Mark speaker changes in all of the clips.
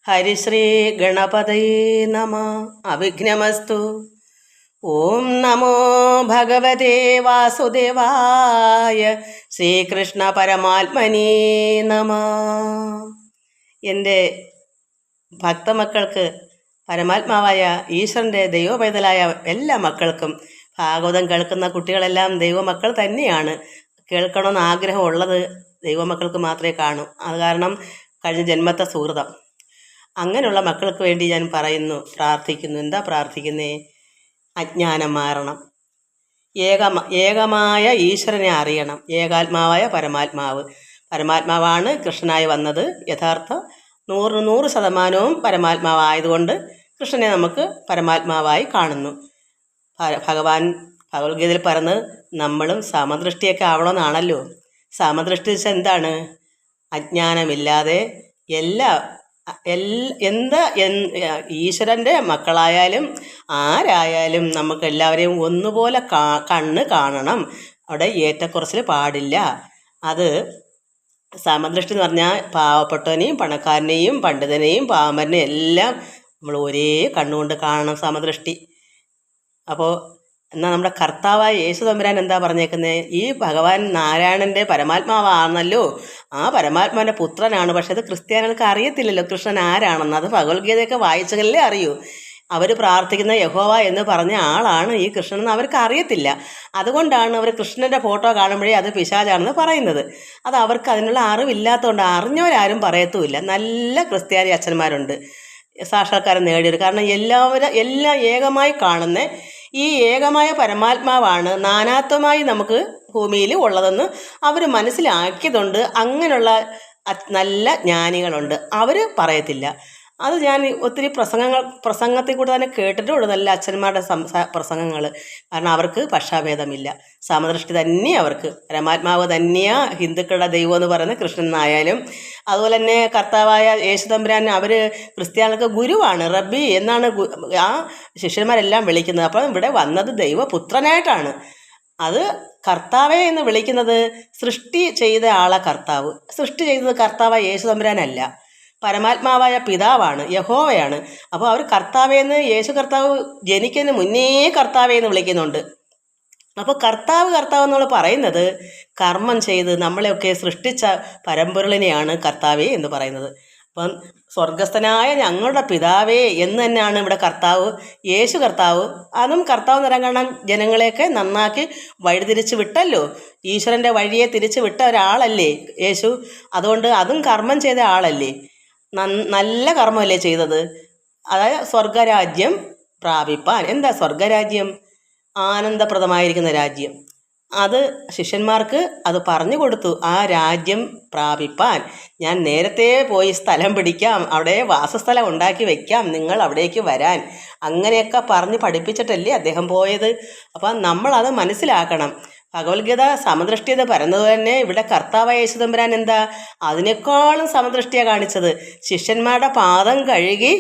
Speaker 1: ഹരിശ്രീ ഗണപതയേ നമ. അവിഘ്നമസ്തു. ഓം നമോ ഭഗവതേ വാസുദേവായ. ശ്രീകൃഷ്ണ പരമാത്മനേ നമ. എൻ്റെ ഭക്തമക്കൾക്ക്, പരമാത്മാവായ ഈശ്വരൻ്റെ ദൈവപൈതലായ എല്ലാ മക്കൾക്കും, ഭാഗവതം കേൾക്കുന്ന കുട്ടികളെല്ലാം ദൈവമക്കൾ തന്നെയാണ്. കേൾക്കണമെന്ന് ആഗ്രഹമുള്ളത് ദൈവമക്കൾക്ക് മാത്രമേ കാണൂ. അത് കാരണം കഴിഞ്ഞ ജന്മത്തെ സുഹൃതം. അങ്ങനെയുള്ള മക്കൾക്ക് വേണ്ടി ഞാൻ പ്രാർത്ഥിക്കുന്നു. എന്താ പ്രാർത്ഥിക്കുന്നേ? അജ്ഞാനം മാറണം, ഏകമായ ഈശ്വരനെ അറിയണം. ഏകാത്മാവായ പരമാത്മാവാണ് കൃഷ്ണനായി വന്നത്. യഥാർത്ഥ 100% പരമാത്മാവായതുകൊണ്ട് കൃഷ്ണനെ നമുക്ക് പരമാത്മാവായി കാണുന്നു. ഭഗവാൻ ഭഗവത്ഗീതയിൽ പറഞ്ഞ് നമ്മളും സമദൃഷ്ടിയൊക്കെ ആവണമെന്നാണല്ലോ. സമദൃഷ്ടി എന്താണ്? അജ്ഞാനമില്ലാതെ ഈശ്വരൻ്റെ മക്കളായാലും ആരായാലും നമുക്ക് എല്ലാവരെയും ഒന്നുപോലെ കണ്ണ് കാണണം. അവിടെ ഏറ്റക്കുറച്ചിൽ പാടില്ല. അത് സമദൃഷ്ടി എന്ന് പറഞ്ഞാൽ പാവപ്പെട്ടവനെയും പണക്കാരനെയും പണ്ഡിതനെയും പാമരനെയും എല്ലാം നമ്മൾ ഒരേ കണ്ണുകൊണ്ട് കാണണം, സമദൃഷ്ടി. അപ്പോൾ എന്നാൽ നമ്മുടെ കർത്താവായ യേശു തമ്പുരാൻ എന്താ പറഞ്ഞേക്കുന്നത്? ഈ ഭഗവാൻ നാരായണൻ്റെ പരമാത്മാവാണല്ലോ, ആ പരമാത്മാവിൻ്റെ പുത്രനാണ്. പക്ഷെ അത് ക്രിസ്ത്യാനികൾക്ക് അറിയത്തില്ലല്ലോ കൃഷ്ണൻ ആരാണെന്ന്. അത് ഭഗവത്ഗീതയൊക്കെ വായിച്ചല്ലേ അറിയൂ. അവർ പ്രാർത്ഥിക്കുന്ന യഹോവ എന്ന് പറഞ്ഞ ആളാണ് ഈ കൃഷ്ണൻ എന്ന് അവർക്ക് അറിയത്തില്ല. അതുകൊണ്ടാണ് അവർ കൃഷ്ണൻ്റെ ഫോട്ടോ കാണുമ്പോഴേ അത് പിശാചാണെന്ന് പറയുന്നത്. അത് അവർക്ക് അതിനുള്ള അറിവില്ലാത്തതുകൊണ്ട്, അറിഞ്ഞവരാരും പറയത്തുമില്ല. നല്ല ക്രിസ്ത്യാനി അച്ഛന്മാരുണ്ട്, സാക്ഷാത്കാരം നേടിയത്. കാരണം എല്ലാം ഏകമായി കാണുന്ന ഈ ഏകമായ പരമാത്മാവാണ് നാനാത്വമായി നമുക്ക് ഭൂമിയിൽ ഉള്ളതെന്ന് അവർ മനസ്സിലാക്കിയതുകൊണ്ട് അങ്ങനെയുള്ള നല്ല ജ്ഞാനികളുണ്ട്. അവർ പറയത്തില്ല. അത് ഞാൻ ഒത്തിരി പ്രസംഗത്തിൽ കൂടെ തന്നെ കേട്ടിട്ടുള്ളൂ, നല്ല അച്ഛന്മാരുടെ പ്രസംഗങ്ങൾ. കാരണം അവർക്ക് പക്ഷാഭേദമില്ല, സമദൃഷ്ടി തന്നെ അവർക്ക്. പരമാത്മാവ് തന്നെയാ ഹിന്ദുക്കളുടെ ദൈവം എന്ന് പറയുന്നത് കൃഷ്ണനായാലും. അതുപോലെ തന്നെ കർത്താവായ യേശു തമ്പുരാൻ അവർ ക്രിസ്ത്യാനികൾക്ക് ഗുരുവാണ്, റബ്ബി എന്നാണ് ആ ശിഷ്യന്മാരെല്ലാം വിളിക്കുന്നത്. അപ്പം ഇവിടെ വന്നത് ദൈവപുത്രനായിട്ടാണ്. അത് കർത്താവെ എന്ന് വിളിക്കുന്നത് സൃഷ്ടി ചെയ്ത ആളെ കർത്താവ്. സൃഷ്ടി ചെയ്തത് കർത്താവായ യേശു തമ്പുരാനല്ല, പരമാത്മാവായ പിതാവാണ്, യഹോവയാണ്. അപ്പോൾ അവർ കർത്താവേന്ന്, യേശു കർത്താവ് ജനിക്കുന്നതിന് മുന്നേ കർത്താവേന്ന് വിളിക്കുന്നുണ്ട്. അപ്പോൾ കർത്താവ് എന്നുള്ള പറയുന്നത് കർമ്മം ചെയ്ത് നമ്മളെയൊക്കെ സൃഷ്ടിച്ച പരമ്പൊരുളിനെയാണ് കർത്താവേ എന്ന് പറയുന്നത്. അപ്പം സ്വർഗസ്ഥനായ ഞങ്ങളുടെ പിതാവേ എന്ന് തന്നെയാണ് ഇവിടെ കർത്താവ്, യേശു കർത്താവ്. അതും കർത്താവ് നിറം കാണാൻ ജനങ്ങളെയൊക്കെ നന്നാക്കി വഴിതിരിച്ച് വിട്ടല്ലോ. ഈശ്വരൻ്റെ വഴിയെ തിരിച്ച് വിട്ട ഒരാളല്ലേ യേശു. അതുകൊണ്ട് അതും കർമ്മം ചെയ്ത ആളല്ലേ, നല്ല കർമ്മമല്ലേ ചെയ്തത്. അതായത് സ്വർഗരാജ്യം പ്രാപിപ്പാൻ. എന്താ സ്വർഗരാജ്യം? ആനന്ദപ്രദമായിരിക്കുന്ന രാജ്യം. അത് ശിഷ്യന്മാർക്ക് അത് പറഞ്ഞു കൊടുത്തു. ആ രാജ്യം പ്രാപിപ്പാൻ ഞാൻ നേരത്തെ പോയി സ്ഥലം പിടിക്കാം, അവിടെ വാസസ്ഥലം ഉണ്ടാക്കി വെക്കാം, നിങ്ങൾ അവിടേക്ക് വരാൻ, അങ്ങനെയൊക്കെ പറഞ്ഞ് പഠിപ്പിച്ചിട്ടല്ലേ അദ്ദേഹം പോയത്. അപ്പം നമ്മളത് മനസ്സിലാക്കണം. ഭഗവത്ഗീത സമദൃഷ്ടി എന്ന് പറയുന്നത് തന്നെ ഇവിടെ കർത്താവായ യേശു തമ്പുരാൻ എന്താ അതിനേക്കാളും സമദൃഷ്ടിയാണ് കാണിച്ചത്. ശിഷ്യന്മാരുടെ പാദം കഴുകി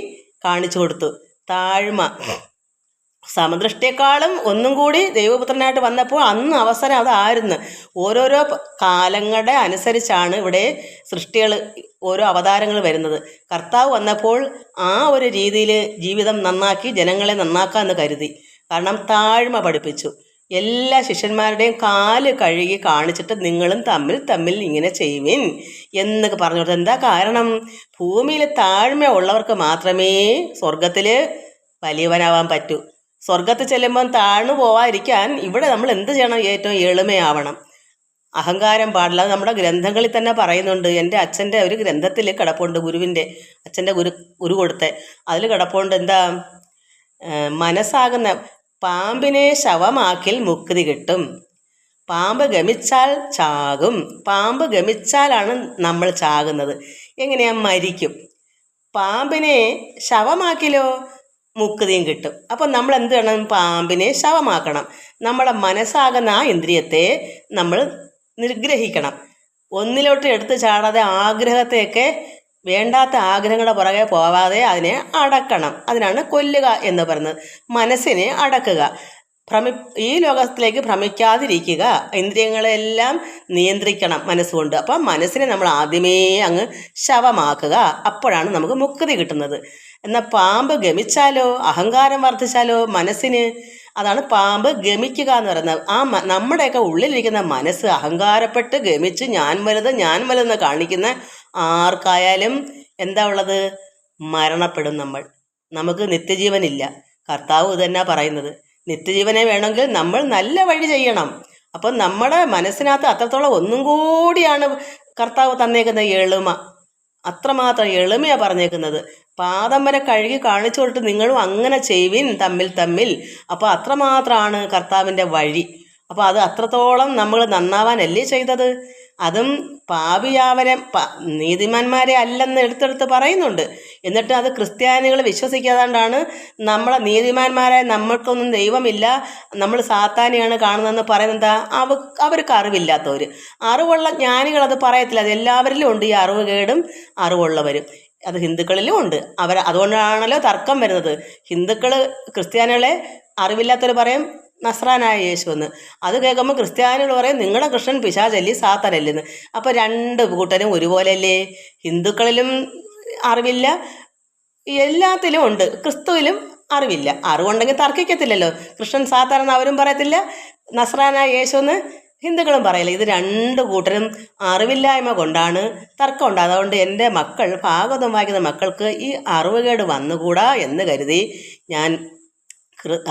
Speaker 1: കാണിച്ചു കൊടുത്തു. താഴ്മ സമദൃഷ്ടിയെക്കാളും ഒന്നും കൂടി ദൈവപുത്രനായിട്ട് വന്നപ്പോൾ അന്ന് അവസരം അതായിരുന്നു. ഓരോരോ കാലങ്ങളുടെ അനുസരിച്ചാണ് ഇവിടെ സൃഷ്ടികൾ, ഓരോ അവതാരങ്ങൾ വരുന്നത്. കർത്താവ് വന്നപ്പോൾ ആ ഒരു രീതിയിൽ ജീവിതം നന്നാക്കി ജനങ്ങളെ നന്നാക്കാമെന്ന് കരുതി. കാരണം താഴ്മ പഠിപ്പിച്ചു. എല്ലാ ശിഷ്യന്മാരുടെയും കാല് കഴുകി കാണിച്ചിട്ട് നിങ്ങളും തമ്മിൽ ഇങ്ങനെ ചെയ്യുവിൻ എന്നൊക്കെ പറഞ്ഞു കൊടുത്തു. എന്താ കാരണം? ഭൂമിയിൽ താഴ്മ ഉള്ളവർക്ക് മാത്രമേ സ്വർഗത്തിൽ വലിയവനാവാൻ പറ്റൂ. സ്വർഗത്തിൽ ചെല്ലുമ്പം താഴ്ന്നു പോവാതിരിക്കാൻ ഇവിടെ നമ്മൾ എന്ത് ചെയ്യണം? ഏറ്റവും എളിമയാവണം, അഹങ്കാരം പാടില്ല. അത് നമ്മുടെ ഗ്രന്ഥങ്ങളിൽ തന്നെ പറയുന്നുണ്ട്. എൻ്റെ അച്ഛൻ്റെ ഒരു ഗ്രന്ഥത്തിൽ കിടപ്പുണ്ട്, അച്ഛൻ്റെ ഗുരു കൊടുത്ത അതിൽ കിടപ്പുണ്ട്. എന്താ? മനസ്സാകുന്ന പാമ്പിനെ ശവമാക്കിൽ മുക്തി കിട്ടും, പാമ്പ് ഗമിച്ചാൽ ചാകും. പാമ്പ് ഗമിച്ചാലാണ് നമ്മൾ ചാകുന്നത്. എങ്ങനെയാ? മരിക്കും. പാമ്പിനെ ശവമാക്കിലോ മുക്തിയും കിട്ടും. അപ്പം നമ്മൾ എന്ത് വേണം? പാമ്പിനെ ശവമാക്കണം. നമ്മുടെ മനസ്സാകുന്ന ആ ഇന്ദ്രിയത്തെ നമ്മൾ നിഗ്രഹിക്കണം. ഒന്നിലോട്ട് എടുത്ത് ചാടാതെ ആഗ്രഹത്തെയൊക്കെ, വേണ്ടാത്ത ആഗ്രഹങ്ങളുടെ പുറകെ പോവാതെ അതിനെ അടക്കണം. അതിനാണ് കൊല്ലുക എന്ന് പറയുന്നത്. മനസ്സിനെ അടക്കുക. ഈ ലോകത്തിലേക്ക് ഭ്രമിക്കാതിരിക്കുക, ഇന്ദ്രിയങ്ങളെല്ലാം നിയന്ത്രിക്കണം മനസ്സുകൊണ്ട്. അപ്പം മനസ്സിനെ നമ്മൾ ആദ്യമേ അങ്ങ് ശവമാക്കുക, അപ്പോഴാണ് നമുക്ക് മുക്തി കിട്ടുന്നത്. എന്നാൽ പാമ്പ് ഗമിച്ചാലോ, അഹങ്കാരം വർദ്ധിച്ചാലോ മനസ്സിന്, അതാണ് പാമ്പ് ഗമിക്കുക എന്ന് പറയുന്നത്. നമ്മുടെയൊക്കെ ഉള്ളിലിരിക്കുന്ന മനസ്സ് അഹങ്കാരപ്പെട്ട് ഗമിച്ച് ഞാൻ വലുതെന്ന് കാണിക്കുന്ന ആർക്കായാലും എന്താ ഉള്ളത്? മരണപ്പെടും നമ്മൾ. നമുക്ക് നിത്യജീവനില്ല. കർത്താവ് ഇതന്നെ പറയുന്നത്. നിത്യജീവനെ വേണമെങ്കിൽ നമ്മൾ നല്ല വഴി ചെയ്യണം. അപ്പം നമ്മുടെ മനസ്സിനകത്ത് അത്രത്തോളം ഒന്നും കൂടിയാണ് കർത്താവ് തന്നേക്കുന്ന എളിമ. അത്രമാത്രം എളിമയാണ് പറഞ്ഞേക്കുന്നത്. പാദം വരെ കഴുകി കാണിച്ചു കൊടുത്ത് നിങ്ങളും അങ്ങനെ ചെയ്യുവിൻ തമ്മിൽ. അപ്പോൾ അത്രമാത്രമാണ് കർത്താവിൻ്റെ വഴി. അപ്പോൾ അത് അത്രത്തോളം നമ്മൾ നന്നാവാനല്ലേ ചെയ്തത്. അതും പാപിയാവരെ നീതിമാന്മാരെ അല്ലെന്ന് എടുത്തെടുത്ത് പറയുന്നുണ്ട്. എന്നിട്ട് അത് ക്രിസ്ത്യാനികൾ വിശ്വസിക്കാതാണ്ടാണ് നമ്മളെ നീതിമാന്മാരായ നമ്മൾക്കൊന്നും ദൈവമില്ല, നമ്മൾ സാത്താനെയാണ് കാണുന്നതെന്ന് പറയുന്നത്. അവർക്ക് അറിവില്ലാത്തവർ. അറിവുള്ള ജ്ഞാനികൾ അത് പറയത്തില്ല. അത് എല്ലാവരിലും ഉണ്ട് ഈ അറിവുകേടും അറിവുള്ളവരും. അത് ഹിന്ദുക്കളിലും ഉണ്ട്. അതുകൊണ്ടാണല്ലോ തർക്കം വരുന്നത്. ഹിന്ദുക്കൾ ക്രിസ്ത്യാനികളെ അറിവില്ലാത്തവർ പറയും നസ്രാനായ യേശു എന്ന്. അത് കേൾക്കുമ്പോൾ ക്രിസ്ത്യാനികൾ പറയും നിങ്ങളുടെ കൃഷ്ണൻ പിശാചല്ലി സാത്താനല്ലെന്ന്. അപ്പോൾ രണ്ട് കൂട്ടരും ഒരുപോലെയല്ലേ? ഹിന്ദുക്കളിലും അറിവില്ല, എല്ലാത്തിലും ഉണ്ട്. ക്രിസ്തുവിലും അറിവില്ല. അറിവുണ്ടെങ്കിൽ തർക്കിക്കത്തില്ലല്ലോ. കൃഷ്ണൻ സാത്താനെന്ന് അവരും പറയത്തില്ല, നസ്രാനായ യേശു എന്ന് ഹിന്ദുക്കളും പറയില്ല. ഇത് രണ്ട് കൂട്ടരും അറിവില്ലായ്മ കൊണ്ടാണ് തർക്കം ഉണ്ടാകുന്നത്. അതുകൊണ്ട് എൻ്റെ മക്കൾ, ഭാഗവതം വായിക്കുന്ന മക്കൾക്ക് ഈ അറിവുകേട് വന്നുകൂടാ എന്ന് കരുതി ഞാൻ,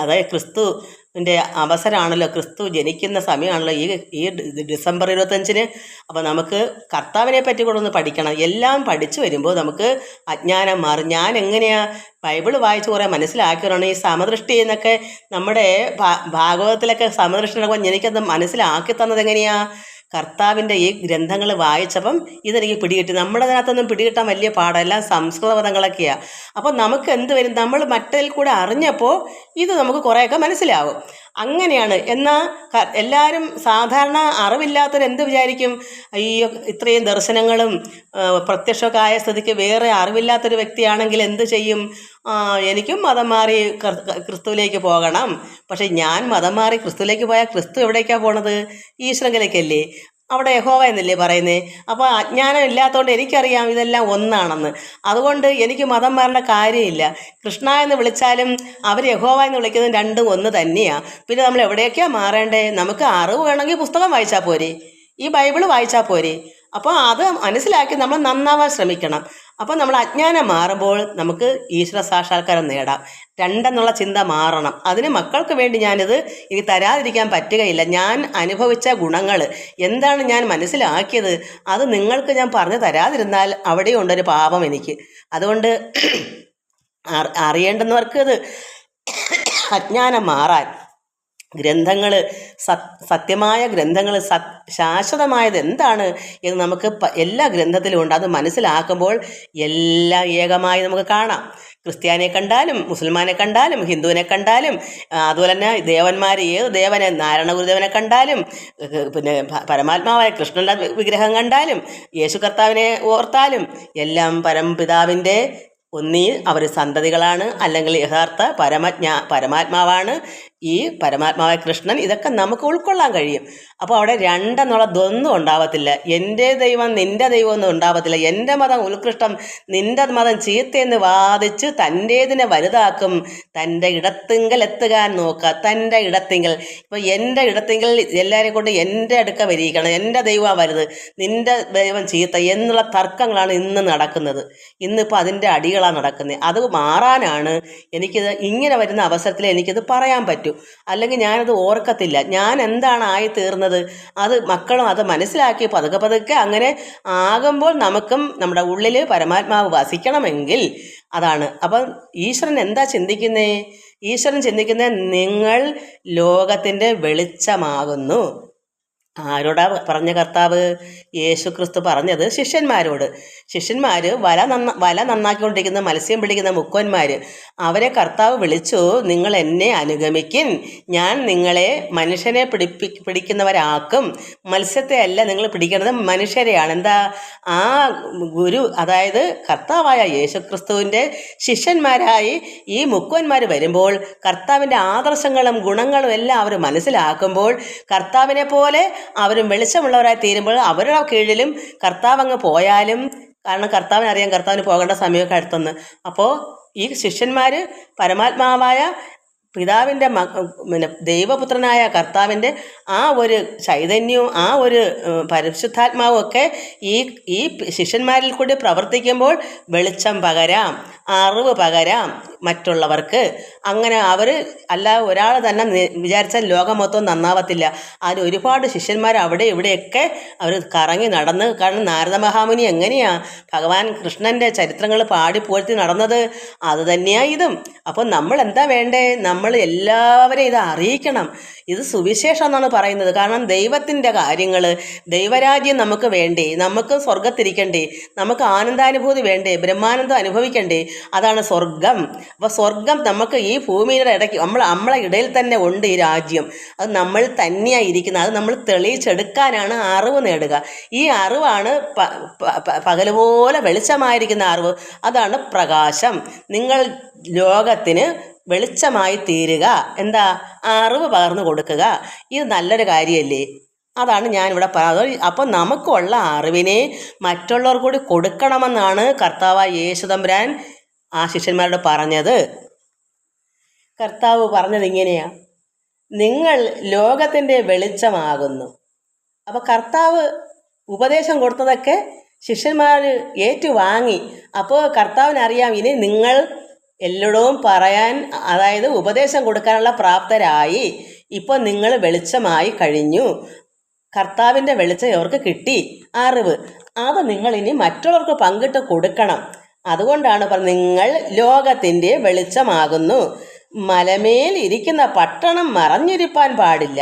Speaker 1: അതായത് ക്രിസ്തുവിൻ്റെ അവസരമാണല്ലോ, ക്രിസ്തു ജനിക്കുന്ന സമയമാണല്ലോ ഈ ഡിസംബർ 25-ന്. അപ്പോൾ നമുക്ക് കർത്താവിനെ പറ്റി കൂടെ ഒന്ന് പഠിക്കണം. എല്ലാം പഠിച്ചു വരുമ്പോൾ നമുക്ക് അജ്ഞാനം മാറും. ഞാൻ എങ്ങനെയാണ് ബൈബിൾ വായിച്ച് കുറേ മനസ്സിലാക്കിയതാണ് ഈ സമദൃഷ്ടി എന്നൊക്കെ. നമ്മുടെ ഭാഗവതത്തിലൊക്കെ സമദൃഷ്ടി നടക്കുമ്പോൾ എനിക്കത് മനസ്സിലാക്കി തന്നത് എങ്ങനെയാണ്? കർത്താവിൻ്റെ ഈ ഗ്രന്ഥങ്ങൾ വായിച്ചപ്പം ഇതെനിക്ക് പിടികിട്ടി. നമ്മുടെ അതിനകത്തൊന്നും പിടികിട്ടാൻ വലിയ പാടാണ്. എല്ലാം സംസ്കൃത പദങ്ങളൊക്കെയാണ്. അപ്പോൾ നമുക്ക് എന്ത് വരും? നമ്മൾ മറ്റതിൽ കൂടെ അറിഞ്ഞപ്പോൾ ഇത് നമുക്ക് കുറേയൊക്കെ മനസ്സിലാവും. അങ്ങനെയാണ്. എന്നാൽ എല്ലാവരും സാധാരണ അറിവില്ലാത്തവരെന്ത് വിചാരിക്കും? അയ്യോ, ഇത്രയും ദർശനങ്ങളും പ്രത്യക്ഷമൊക്കെ ആയ സ്ഥിതിക്ക് വേറെ അറിവില്ലാത്തൊരു വ്യക്തിയാണെങ്കിൽ എന്ത് ചെയ്യും? എനിക്കും മതം മാറി ക്രിസ്തുവിലേക്ക് പോകണം. പക്ഷെ ഞാൻ മതം മാറി ക്രിസ്തുവിലേക്ക് പോയാൽ ക്രിസ്തു എവിടേക്കാണ് പോണത്? ഈശ്വരങ്കിലേക്കല്ലേ? അവിടെ യഹോവ എന്നല്ലേ പറയുന്നത്. അപ്പോൾ അജ്ഞാനം ഇല്ലാത്തതുകൊണ്ട് എനിക്കറിയാം ഇതെല്ലാം ഒന്നാണെന്ന്. അതുകൊണ്ട് എനിക്ക് മതം മാറേണ്ട കാര്യമില്ല. കൃഷ്ണ എന്ന് വിളിച്ചാലും അവർ യഹോവ എന്ന് വിളിക്കുന്നത് രണ്ടും ഒന്ന് തന്നെയാണ്. പിന്നെ നമ്മൾ എവിടേക്കാണ് മാറേണ്ടേ? നമുക്ക് അറിവ് വേണമെങ്കിൽ പുസ്തകം വായിച്ചാൽ പോരെ, ഈ ബൈബിള് വായിച്ചാൽ പോരെ. അപ്പോൾ അത് മനസ്സിലാക്കി നമ്മൾ നന്നാവാൻ ശ്രമിക്കണം. അപ്പോൾ നമ്മൾ അജ്ഞാനം മാറുമ്പോൾ നമുക്ക് ഈശ്വര സാക്ഷാത്കാരം നേടാം. രണ്ടെന്നുള്ള ചിന്ത മാറണം. അതിന് മക്കൾക്ക് വേണ്ടി ഞാനിത് ഇനി തരാതിരിക്കാൻ പറ്റുകയില്ല. ഞാൻ അനുഭവിച്ച ഗുണങ്ങൾ എന്താണ്, ഞാൻ മനസ്സിലാക്കിയത്, അത് നിങ്ങൾക്ക് ഞാൻ പറഞ്ഞു തരാതിരുന്നാൽ അവിടെയുണ്ടൊരു പാപം എനിക്ക്. അതുകൊണ്ട് അറിയേണ്ടുന്നവർക്ക് ഇത് അജ്ഞാനം മാറാൻ ഗ്രന്ഥങ്ങൾ, സത്യമായ ഗ്രന്ഥങ്ങൾ, ശാശ്വതമായത് എന്താണ് എന്ന് നമുക്ക് എല്ലാ ഗ്രന്ഥത്തിലും ഉണ്ട്. അത് മനസ്സിലാക്കുമ്പോൾ എല്ലാം ഏകമായി നമുക്ക് കാണാം. ക്രിസ്ത്യാനിയെ കണ്ടാലും മുസൽമാനെ കണ്ടാലും ഹിന്ദുവിനെ കണ്ടാലും അതുപോലെ തന്നെ ദേവന്മാർ, ഏത് ദേവനെ, നാരായണ ഗുരുദേവനെ കണ്ടാലും പിന്നെ പരമാത്മാവായ കൃഷ്ണൻ്റെ വിഗ്രഹം കണ്ടാലും യേശു കർത്താവിനെ ഓർത്താലും എല്ലാം പരംപിതാവിൻ്റെ ഒന്നീ അവർ സന്തതികളാണ്, അല്ലെങ്കിൽ യഥാർത്ഥ പരമാത്മാവാണ് ഈ പരമാത്മാവായ കൃഷ്ണൻ. ഇതൊക്കെ നമുക്ക് ഉൾക്കൊള്ളാൻ കഴിയും. അപ്പോൾ അവിടെ രണ്ടെന്നുള്ളതൊന്നും ഉണ്ടാവത്തില്ല. എൻ്റെ ദൈവം നിൻ്റെ ദൈവം ഒന്നും ഉണ്ടാവത്തില്ല. എൻ്റെ മതം ഉത്കൃഷ്ടം, നിൻ്റെ മതം ചീത്തയെന്ന് വാദിച്ച് തൻ്റേതിനെ വലുതാക്കും. തൻ്റെ ഇടത്തിങ്കൽ എത്തുകാൻ നോക്കുക. തൻ്റെ ഇടത്തിങ്കൽ, ഇപ്പോൾ എൻ്റെ ഇടത്തിങ്കൽ എല്ലാവരെയും കൊണ്ട് എൻ്റെ അടുക്ക വരികയാണ്. എൻ്റെ ദൈവമാണ് വലുത്, നിൻ്റെ ദൈവം ചീത്ത എന്നുള്ള തർക്കങ്ങളാണ് ഇന്ന് നടക്കുന്നത്. ഇന്നിപ്പോൾ അതിൻ്റെ അടികളാണ് നടക്കുന്നത്. അത് മാറാനാണ് എനിക്കിത്, ഇങ്ങനെ വരുന്ന അവസരത്തിൽ എനിക്കിത് പറയാൻ പറ്റും. അല്ലെങ്കിൽ ഞാനത് ഓർക്കത്തില്ല. ഞാൻ എന്താണ് ആയി തീർന്നത് അത് മക്കളും അത് മനസ്സിലാക്കി പതുക്കെ അങ്ങനെ ആകുമ്പോൾ നമുക്കും നമ്മുടെ ഉള്ളിൽ പരമാത്മാവ് വസിക്കണമെങ്കിൽ അതാണ്. അപ്പം ഈശ്വരൻ എന്താ ചിന്തിക്കുന്നേ? ഈശ്വരൻ ചിന്തിക്കുന്നത് നിങ്ങൾ ലോകത്തിൻ്റെ വെളിച്ചമാകുന്നു. ആരോടാ പറഞ്ഞ കർത്താവ്? യേശു ക്രിസ്തു പറഞ്ഞത് ശിഷ്യന്മാരോട്. ശിഷ്യന്മാർ വല നന്നാക്കിക്കൊണ്ടിരിക്കുന്ന മത്സ്യം പിടിക്കുന്ന മുക്കുവന്മാർ, അവരെ കർത്താവ് വിളിച്ചു, നിങ്ങൾ എന്നെ അനുഗമിക്കിൻ, ഞാൻ നിങ്ങളെ മനുഷ്യനെ പിടിക്കുന്നവരാക്കും. മത്സ്യത്തെ അല്ല നിങ്ങൾ പിടിക്കുന്നത്, മനുഷ്യരെയാണ്. എന്താ? ആ ഗുരു, അതായത് കർത്താവായ യേശു ക്രിസ്തുവിൻ്റെ ശിഷ്യന്മാരായി ഈ മുക്കുവന്മാർ വരുമ്പോൾ കർത്താവിൻ്റെ ആദർശങ്ങളും ഗുണങ്ങളും എല്ലാം അവർ മനസ്സിലാക്കുമ്പോൾ കർത്താവിനെ പോലെ അവരും വെളിച്ചമുള്ളവരായി തീരുമ്പോൾ അവരുടെ കീഴിലും കർത്താവ് അങ്ങ് പോയാലും, കാരണം കർത്താവിനറിയാം കർത്താവിന് പോകേണ്ട സമയമൊക്കെ അടുത്തെന്ന്. അപ്പോൾ ഈ ശിഷ്യന്മാർ പരമാത്മാവായ പിതാവിൻ്റെ ദൈവപുത്രനായ കർത്താവിൻ്റെ ആ ഒരു ചൈതന്യവും ആ ഒരു പരിശുദ്ധാത്മാവും ഒക്കെ ഈ ശിഷ്യന്മാരിൽ കൂടി പ്രവർത്തിക്കുമ്പോൾ വെളിച്ചം പകരാം, അറിവ് പകരാം മറ്റുള്ളവർക്ക്. അങ്ങനെ അവർ അല്ലാതെ ഒരാൾ തന്നെ വിചാരിച്ചാൽ ലോകം മൊത്തം നന്നാവത്തില്ല. അതിൽ ഒരുപാട് ശിഷ്യന്മാർ അവിടെ ഇവിടെയൊക്കെ അവർ കറങ്ങി നടന്ന്, കാരണം നാരദ മഹാമുനി എങ്ങനെയാണ് ഭഗവാൻ കൃഷ്ണൻ്റെ ചരിത്രങ്ങൾ പാടിപ്പോഴ്ത്തി നടന്നത്, അത് തന്നെയാണ് ഇതും. അപ്പോൾ നമ്മൾ എന്താ വേണ്ടേ? നമ്മൾ എല്ലാവരെയും ഇത് അറിയിക്കണം. ഇത് സുവിശേഷം എന്നാണ് പറയുന്നത്. കാരണം ദൈവത്തിൻ്റെ കാര്യങ്ങൾ, ദൈവരാജ്യം നമുക്ക് വേണ്ടേ, നമുക്ക് സ്വർഗത്തിരിക്കണ്ടേ, നമുക്ക് ആനന്ദാനുഭൂതി വേണ്ടേ, ബ്രഹ്മാനന്ദം അനുഭവിക്കണ്ടേ, അതാണ് സ്വർഗം. അപ്പോൾ സ്വർഗം നമുക്ക് ഈ ഭൂമിയുടെ ഇടയ്ക്ക് നമ്മളെ ഇടയിൽ തന്നെ ഉണ്ട് ഈ രാജ്യം. അത് നമ്മൾ തന്നെയാണ് ഇരിക്കുന്നത്. അത് നമ്മൾ തെളിയിച്ചെടുക്കാനാണ് അറിവ് നേടുക. ഈ അറിവാണ് പകലുപോലെ വെളിച്ചമായിരിക്കുന്ന അറിവ്. അതാണ് പ്രകാശം. നിങ്ങൾ ലോകത്തിന് വെളിച്ചമായി തീരുക. എന്താ? അറിവ് പകർന്നു കൊടുക്കുക. ഇത് നല്ലൊരു കാര്യമല്ലേ? അതാണ് ഞാനിവിടെ പറയുന്നത്. അപ്പോൾ നമുക്കുള്ള അറിവിനെ മറ്റുള്ളവർ കൂടി കൊടുക്കണമെന്നാണ് കർത്താവായ യേശു തമ്പുരാൻ ആ ശിഷ്യന്മാരോട് പറഞ്ഞത്. കർത്താവ് പറഞ്ഞത് ഇങ്ങനെയാണ്, നിങ്ങൾ ലോകത്തിൻ്റെ വെളിച്ചമാകുന്നു. അപ്പോൾ കർത്താവ് ഉപദേശം കൊടുത്തതൊക്കെ ശിഷ്യന്മാർ ഏറ്റുവാങ്ങി. അപ്പോൾ കർത്താവിനറിയാം ഇനി നിങ്ങൾ എല്ലായിടവും പറയാൻ, അതായത് ഉപദേശം കൊടുക്കാനുള്ള പ്രാപ്തരായി. ഇപ്പോൾ നിങ്ങൾ വെളിച്ചമായി കഴിഞ്ഞു. കർത്താവിൻ്റെ വെളിച്ചം ഇവർക്ക് കിട്ടി, അറിവ്. അത് നിങ്ങൾ ഇനി മറ്റുള്ളവർക്ക് പങ്കിട്ട് കൊടുക്കണം. അതുകൊണ്ടാണ് പറഞ്ഞത്, നിങ്ങൾ ലോകത്തിൻ്റെ വെളിച്ചമാകുന്നു. മലമേൽ ഇരിക്കുന്ന പട്ടണം മറഞ്ഞിരിപ്പാൻ പാടില്ല.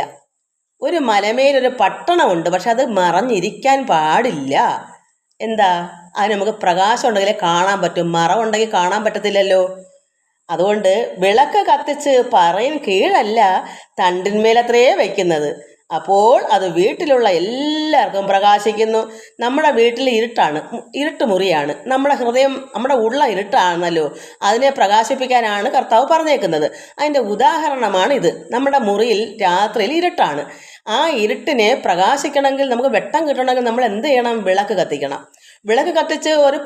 Speaker 1: ഒരു മലമേലൊരു പട്ടണമുണ്ട്, പക്ഷെ അത് മറഞ്ഞിരിക്കാൻ പാടില്ല. എന്താ? അത് നമുക്ക് പ്രകാശം ഉണ്ടെങ്കിലേ കാണാൻ പറ്റും, മറവുണ്ടെങ്കിൽ കാണാൻ പറ്റത്തില്ലല്ലോ. അതുകൊണ്ട് വിളക്ക് കത്തിച്ച് പറയിൻ കീഴല്ല തണ്ടിന്മേലത്രേ വയ്ക്കുന്നത്, അപ്പോൾ അത് വീട്ടിലുള്ള എല്ലാവർക്കും പ്രകാശിക്കുന്നു. നമ്മുടെ വീട്ടിൽ ഇരുട്ട് മുറിയാണ്, നമ്മുടെ ഹൃദയം, നമ്മുടെ ഉള്ള ഇരുട്ടാണല്ലോ, അതിനെ പ്രകാശിപ്പിക്കാനാണ് കർത്താവ് പറഞ്ഞേക്കുന്നത്. അതിൻ്റെ ഉദാഹരണമാണ് ഇത്. നമ്മുടെ മുറിയിൽ രാത്രിയിൽ ഇരുട്ടാണ്. ആ ഇരുട്ടിനെ പ്രകാശിക്കണമെങ്കിൽ, നമുക്ക് വെട്ടം കിട്ടണമെങ്കിൽ നമ്മൾ എന്ത് ചെയ്യണം? വിളക്ക് കത്തിക്കണം. വിളക്ക് കത്തിച്ച് ഒരു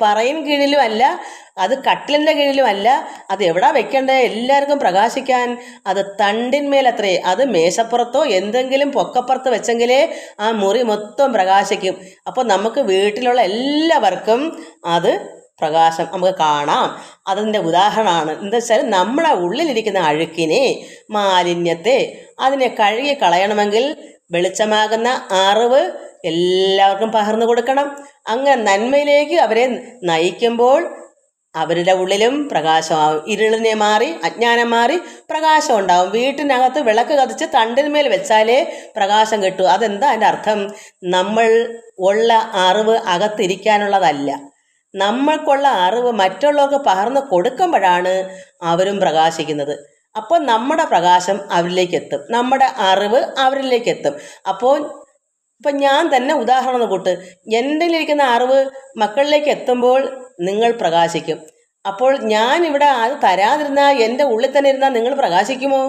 Speaker 1: പറയിൻ കീഴിലും അല്ല, അത് കട്ടിലിൻ്റെ കീഴിലും അല്ല, അത് എവിടെ വെക്കേണ്ടത്? എല്ലാവർക്കും പ്രകാശിക്കാൻ അത് തണ്ടിന്മേലത്രേ. അത് മേശപ്പുറത്തോ എന്തെങ്കിലും പൊക്കപ്പുറത്ത് വെച്ചെങ്കിലേ ആ മുറി മൊത്തം പ്രകാശിക്കും. അപ്പോൾ നമുക്ക് വീട്ടിലുള്ള എല്ലാവർക്കും അത് പ്രകാശം നമുക്ക് കാണാം. അതിൻ്റെ ഉദാഹരണമാണ് എന്താ വെച്ചാൽ, നമ്മുടെ ഉള്ളിലിരിക്കുന്ന അഴുക്കിനെ, മാലിന്യത്തെ, അതിനെ കഴുകി കളയണമെങ്കിൽ വെളിച്ചമാകുന്ന അറിവ് എല്ലാവർക്കും പകർന്നു കൊടുക്കണം. അങ്ങനെ നന്മയിലേക്ക് അവരെ നയിക്കുമ്പോൾ അവരുടെ ഉള്ളിലും പ്രകാശമാവും. ഇരുളിനെ മാറി, അജ്ഞാനം മാറി പ്രകാശം ഉണ്ടാവും. വീട്ടിനകത്ത് വിളക്ക് കത്തിച്ച് തണ്ടിന്മേൽ വെച്ചാലേ പ്രകാശം കിട്ടൂ. അതെന്താ അതിൻ്റെ അർത്ഥം? നമ്മൾ ഉള്ള അറിവ് അകത്തിരിക്കാനുള്ളതല്ല, നമ്മൾക്കുള്ള അറിവ് മറ്റുള്ളവർക്ക് പകർന്നു കൊടുക്കുമ്പോഴാണ് അവരും പ്രകാശിക്കുന്നത്. അപ്പോൾ നമ്മുടെ പ്രകാശം അവരിലേക്ക് എത്തും, നമ്മുടെ അറിവ് അവരിലേക്ക് എത്തും. അപ്പോൾ ഇപ്പം ഞാൻ തന്നെ ഉദാഹരണം കൂട്ട്, എൻ്റെ ഇരിക്കുന്ന അറിവ് മക്കളിലേക്ക് എത്തുമ്പോൾ നിങ്ങൾ പ്രകാശിക്കും. അപ്പോൾ ഞാനിവിടെ അത് തരാതിരുന്നാൽ, എൻ്റെ ഉള്ളിൽ തന്നെ ഇരുന്നാൽ നിങ്ങൾ പ്രകാശിക്കുമോ?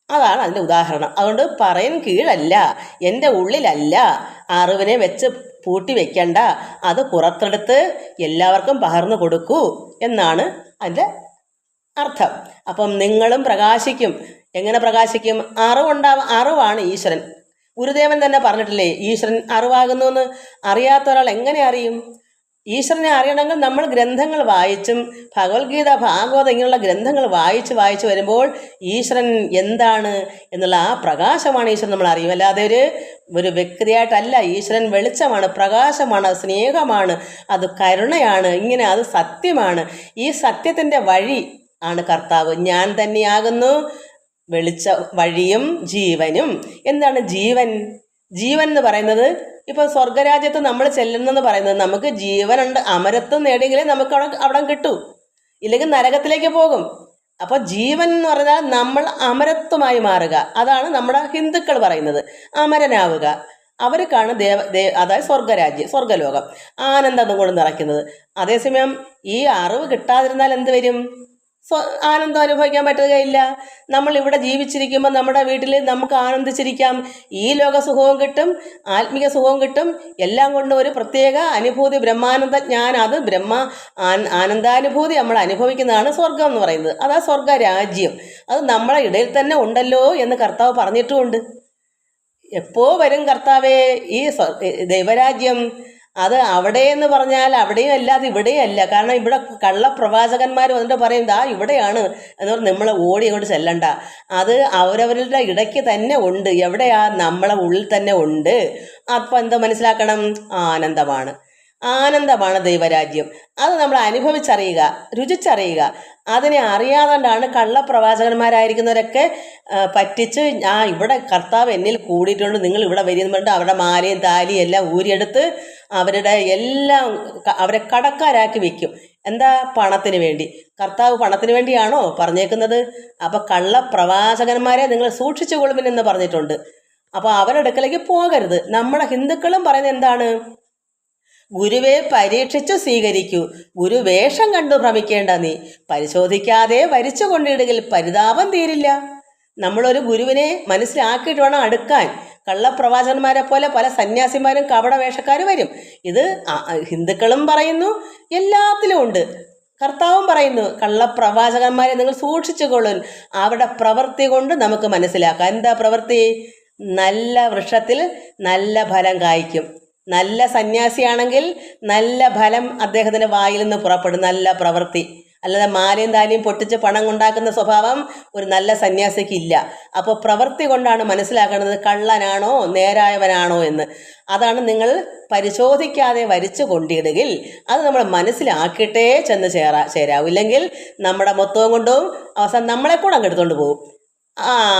Speaker 1: അതാണ് അതിൻ്റെ ഉദാഹരണം. അതുകൊണ്ട് പറയിൻ കീഴല്ല, എൻ്റെ ഉള്ളിലല്ല, അറിവിനെ വെച്ച് പൂട്ടി വെക്കണ്ട, അത് പുറത്തെടുത്ത് എല്ലാവർക്കും പകർന്നു കൊടുക്കൂ എന്നാണ് അതിൻ്റെ അർത്ഥം. അപ്പം നിങ്ങളും പ്രകാശിക്കും. എങ്ങനെ പ്രകാശിക്കും? അറിവാണ് ഈശ്വരൻ. ഗുരുദേവൻ തന്നെ പറഞ്ഞിട്ടില്ലേ, ഈശ്വരൻ അറിവാകുന്നു എന്ന്. അറിയാത്ത ഒരാൾ എങ്ങനെ അറിയും? ഈശ്വരനെ അറിയണമെങ്കിൽ നമ്മൾ ഗ്രന്ഥങ്ങൾ വായിച്ചും, ഭഗവത്ഗീത, ഭാഗവതം ഇങ്ങനെയുള്ള ഗ്രന്ഥങ്ങൾ വായിച്ച് വരുമ്പോൾ ഈശ്വരൻ എന്താണ് എന്നുള്ള ആ പ്രകാശമാണ് ഈശ്വരൻ നമ്മൾ അറിയും. അല്ലാതെ ഒരു വ്യക്തിയായിട്ടല്ല. ഈശ്വരൻ വെളിച്ചമാണ്, പ്രകാശമാണ്, സ്നേഹമാണ്, അത് കരുണയാണ്, ഇങ്ങനെ അത് സത്യമാണ്. ഈ സത്യത്തിൻ്റെ വഴി ആണ് കർത്താവ്. ഞാൻ തന്നെയാകുന്നു വെളിച്ച വഴിയും ജീവനും. എന്താണ് ജീവൻ? ജീവൻ എന്ന് പറയുന്നത് ഇപ്പൊ സ്വർഗരാജ്യത്ത് നമ്മൾ ചെല്ലുന്നെന്ന് പറയുന്നത് നമുക്ക് ജീവനുണ്ട്, അമരത്വം നേടിയെങ്കിലേ നമുക്ക് അവിടെ കിട്ടൂ, ഇല്ലെങ്കിൽ നരകത്തിലേക്ക് പോകും. അപ്പോൾ ജീവൻ എന്ന് പറഞ്ഞാൽ നമ്മൾ അമരത്വമായി മാറുക. അതാണ് നമ്മുടെ ഹിന്ദുക്കൾ പറയുന്നത്, അമരനാവുക. അവർക്കാണ് അതായത് സ്വർഗലോകം ആനന്ദം കൊണ്ട് നിറയ്ക്കുന്നത്. അതേസമയം ഈ അറിവ് കിട്ടാതിരുന്നാൽ എന്ത് വരും? ആനന്ദം അനുഭവിക്കാൻ പറ്റുകയില്ല. നമ്മൾ ഇവിടെ ജീവിച്ചിരിക്കുമ്പോൾ നമ്മുടെ വീട്ടിൽ നമുക്ക് ആനന്ദിച്ചിരിക്കാം. ഈ ലോക സുഖവും കിട്ടും, ആത്മീക സുഖവും കിട്ടും. എല്ലാം കൊണ്ട് ഒരു പ്രത്യേക അനുഭൂതി, ബ്രഹ്മാനന്ദ ജ്ഞാനം, അത് ആനന്ദാനുഭൂതി നമ്മൾ അനുഭവിക്കുന്നതാണ് സ്വർഗം എന്ന് പറയുന്നത്. അതാ സ്വർഗരാജ്യം. അത് നമ്മളെ ഇടയിൽ തന്നെ ഉണ്ടല്ലോ എന്ന് കർത്താവ് പറഞ്ഞിട്ടുമുണ്ട്. എപ്പോ വരും കർത്താവേ ഈ ദൈവരാജ്യം? അത് അവിടെ എന്ന് പറഞ്ഞാൽ അവിടെയും അല്ല, അത് ഇവിടെയും അല്ല. കാരണം ഇവിടെ കള്ളപ്രവാചകന്മാർ വന്നിട്ട് പറയും ഇവിടെയാണ് എന്ന് പറഞ്ഞ് നമ്മൾ ഓടി അങ്ങോട്ട് ചെല്ലണ്ട. അത് അവരവരുടെ ഇടയ്ക്ക് തന്നെ ഉണ്ട്. എവിടെയാ? നമ്മളെ ഉള്ളിൽ തന്നെ ഉണ്ട്. അപ്പം എന്താ മനസ്സിലാക്കണം? ആനന്ദമാണ് ദൈവരാജ്യം. അത് നമ്മൾ അനുഭവിച്ചറിയുക, രുചിച്ചറിയുക. അതിനെ അറിയാതെ കള്ളപ്രവാചകന്മാരായിരിക്കുന്നവരൊക്കെ പറ്റിച്ച് ഇവിടെ കർത്താവ് എന്നിൽ കൂടിയിട്ടുണ്ട്, നിങ്ങൾ ഇവിടെ വരുന്നുണ്ട്, അവരുടെ മാലയും താലിയും എല്ലാം ഊരിയെടുത്ത് അവരെ കടക്കാരാക്കി വെക്കും. എന്താ? പണത്തിന് വേണ്ടി. കർത്താവ് പണത്തിന് വേണ്ടിയാണോ പറഞ്ഞേക്കുന്നത്? അപ്പം കള്ളപ്രവാചകന്മാരെ നിങ്ങൾ സൂക്ഷിച്ചുകൊള്ളുമെന്ന് പറഞ്ഞിട്ടുണ്ട്. അപ്പോൾ അവരുടെ അടുക്കലേക്ക് പോകരുത്. നമ്മുടെ ഹിന്ദുക്കളും പറയുന്നത് എന്താണ്? ഗുരുവെ പരീക്ഷിച്ചു സ്വീകരിക്കൂ, ഗുരുവേഷം കണ്ടു ഭ്രമിക്കേണ്ട നീ, പരിശോധിക്കാതെ വരിച്ചു കൊണ്ടിടുകിൽ പരിതാപം തീരില്ല. നമ്മളൊരു ഗുരുവിനെ മനസ്സിലാക്കിയിട്ട് വേണം അടുക്കാൻ. കള്ളപ്രവാചകന്മാരെ പോലെ പല സന്യാസിമാരും കപട വേഷക്കാരും വരും. ഇത് ഹിന്ദുക്കളും പറയുന്നു, എല്ലാത്തിലും ഉണ്ട്. കർത്താവും പറയുന്നു കള്ളപ്രവാചകന്മാരെ നിങ്ങൾ സൂക്ഷിച്ചുകൊള്ളുൻ. അവരുടെ പ്രവൃത്തി കൊണ്ട് നമുക്ക് മനസ്സിലാക്കാം. എന്താ പ്രവൃത്തി? നല്ല വൃക്ഷത്തിൽ നല്ല ഫലം കായ്ക്കും. നല്ല സന്യാസിയാണെങ്കിൽ നല്ല ഫലം അദ്ദേഹത്തിൻ്റെ വായിൽ നിന്ന് പുറപ്പെടും, നല്ല പ്രവൃത്തി. അല്ലാതെ മാലയും താലിയും പൊട്ടിച്ച് പണം ഉണ്ടാക്കുന്ന സ്വഭാവം ഒരു നല്ല സന്യാസിക്ക് ഇല്ല. അപ്പോൾ പ്രവൃത്തി കൊണ്ടാണ് മനസ്സിലാക്കുന്നത് കള്ളനാണോ നേരായവനാണോ എന്ന്. അതാണ് നിങ്ങൾ പരിശോധിക്കാതെ വരിച്ചു കൊണ്ടിടുകിൽ, അത് നമ്മൾ മനസ്സിലാക്കിയിട്ടേ ചെന്ന് ചേരാവൂ. ഇല്ലെങ്കിൽ നമ്മുടെ മൊത്തവും കൊണ്ടും അവസാനം നമ്മളെ കൂടെ അങ്ങെടുത്തുകൊണ്ട് പോകും.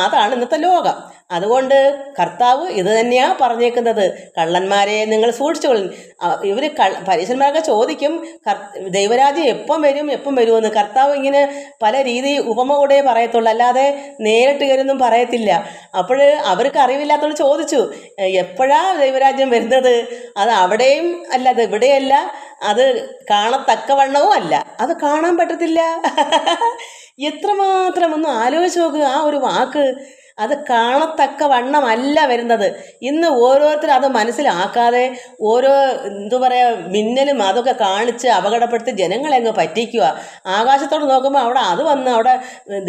Speaker 1: അതാണ് ഇന്നത്തെ ലോകം. അതുകൊണ്ട് കർത്താവ് ഇത് തന്നെയാണ് പറഞ്ഞേക്കുന്നത്, കള്ളന്മാരെ നിങ്ങൾ സൂക്ഷിച്ചുകൊള്ളും. ഇവർ പരീശന്മാരൊക്കെ ചോദിക്കും ദൈവരാജ്യം എപ്പം വരുമെന്ന്. കർത്താവ് ഇങ്ങനെ പല രീതി ഉപമ കൂടെ പറയത്തുള്ളൂ, അല്ലാതെ നേരിട്ട് കയറൊന്നും പറയത്തില്ല. അപ്പോൾ അവർക്ക് അറിവില്ലാത്തവർ ചോദിച്ചു എപ്പോഴാ ദൈവരാജ്യം വരുന്നത്? അത് അവിടെയും അല്ല, അത് ഇവിടെയല്ല, അത് കാണത്തക്കവണ്ണവും അല്ല, അത് കാണാൻ പറ്റത്തില്ല. എത്രമാത്രം ഒന്ന് ആലോചിച്ച് നോക്കുക ആ ഒരു വാക്ക്. അത് കാണത്തക്ക വണ്ണമല്ല വരുന്നത്. ഇന്ന് ഓരോരുത്തരും അത് മനസ്സിലാക്കാതെ ഓരോ മിന്നലും അതൊക്കെ കാണിച്ച് അപകടപ്പെടുത്തി ജനങ്ങളെ അങ്ങ് പറ്റിക്കുക. ആകാശത്തോട് നോക്കുമ്പോൾ അവിടെ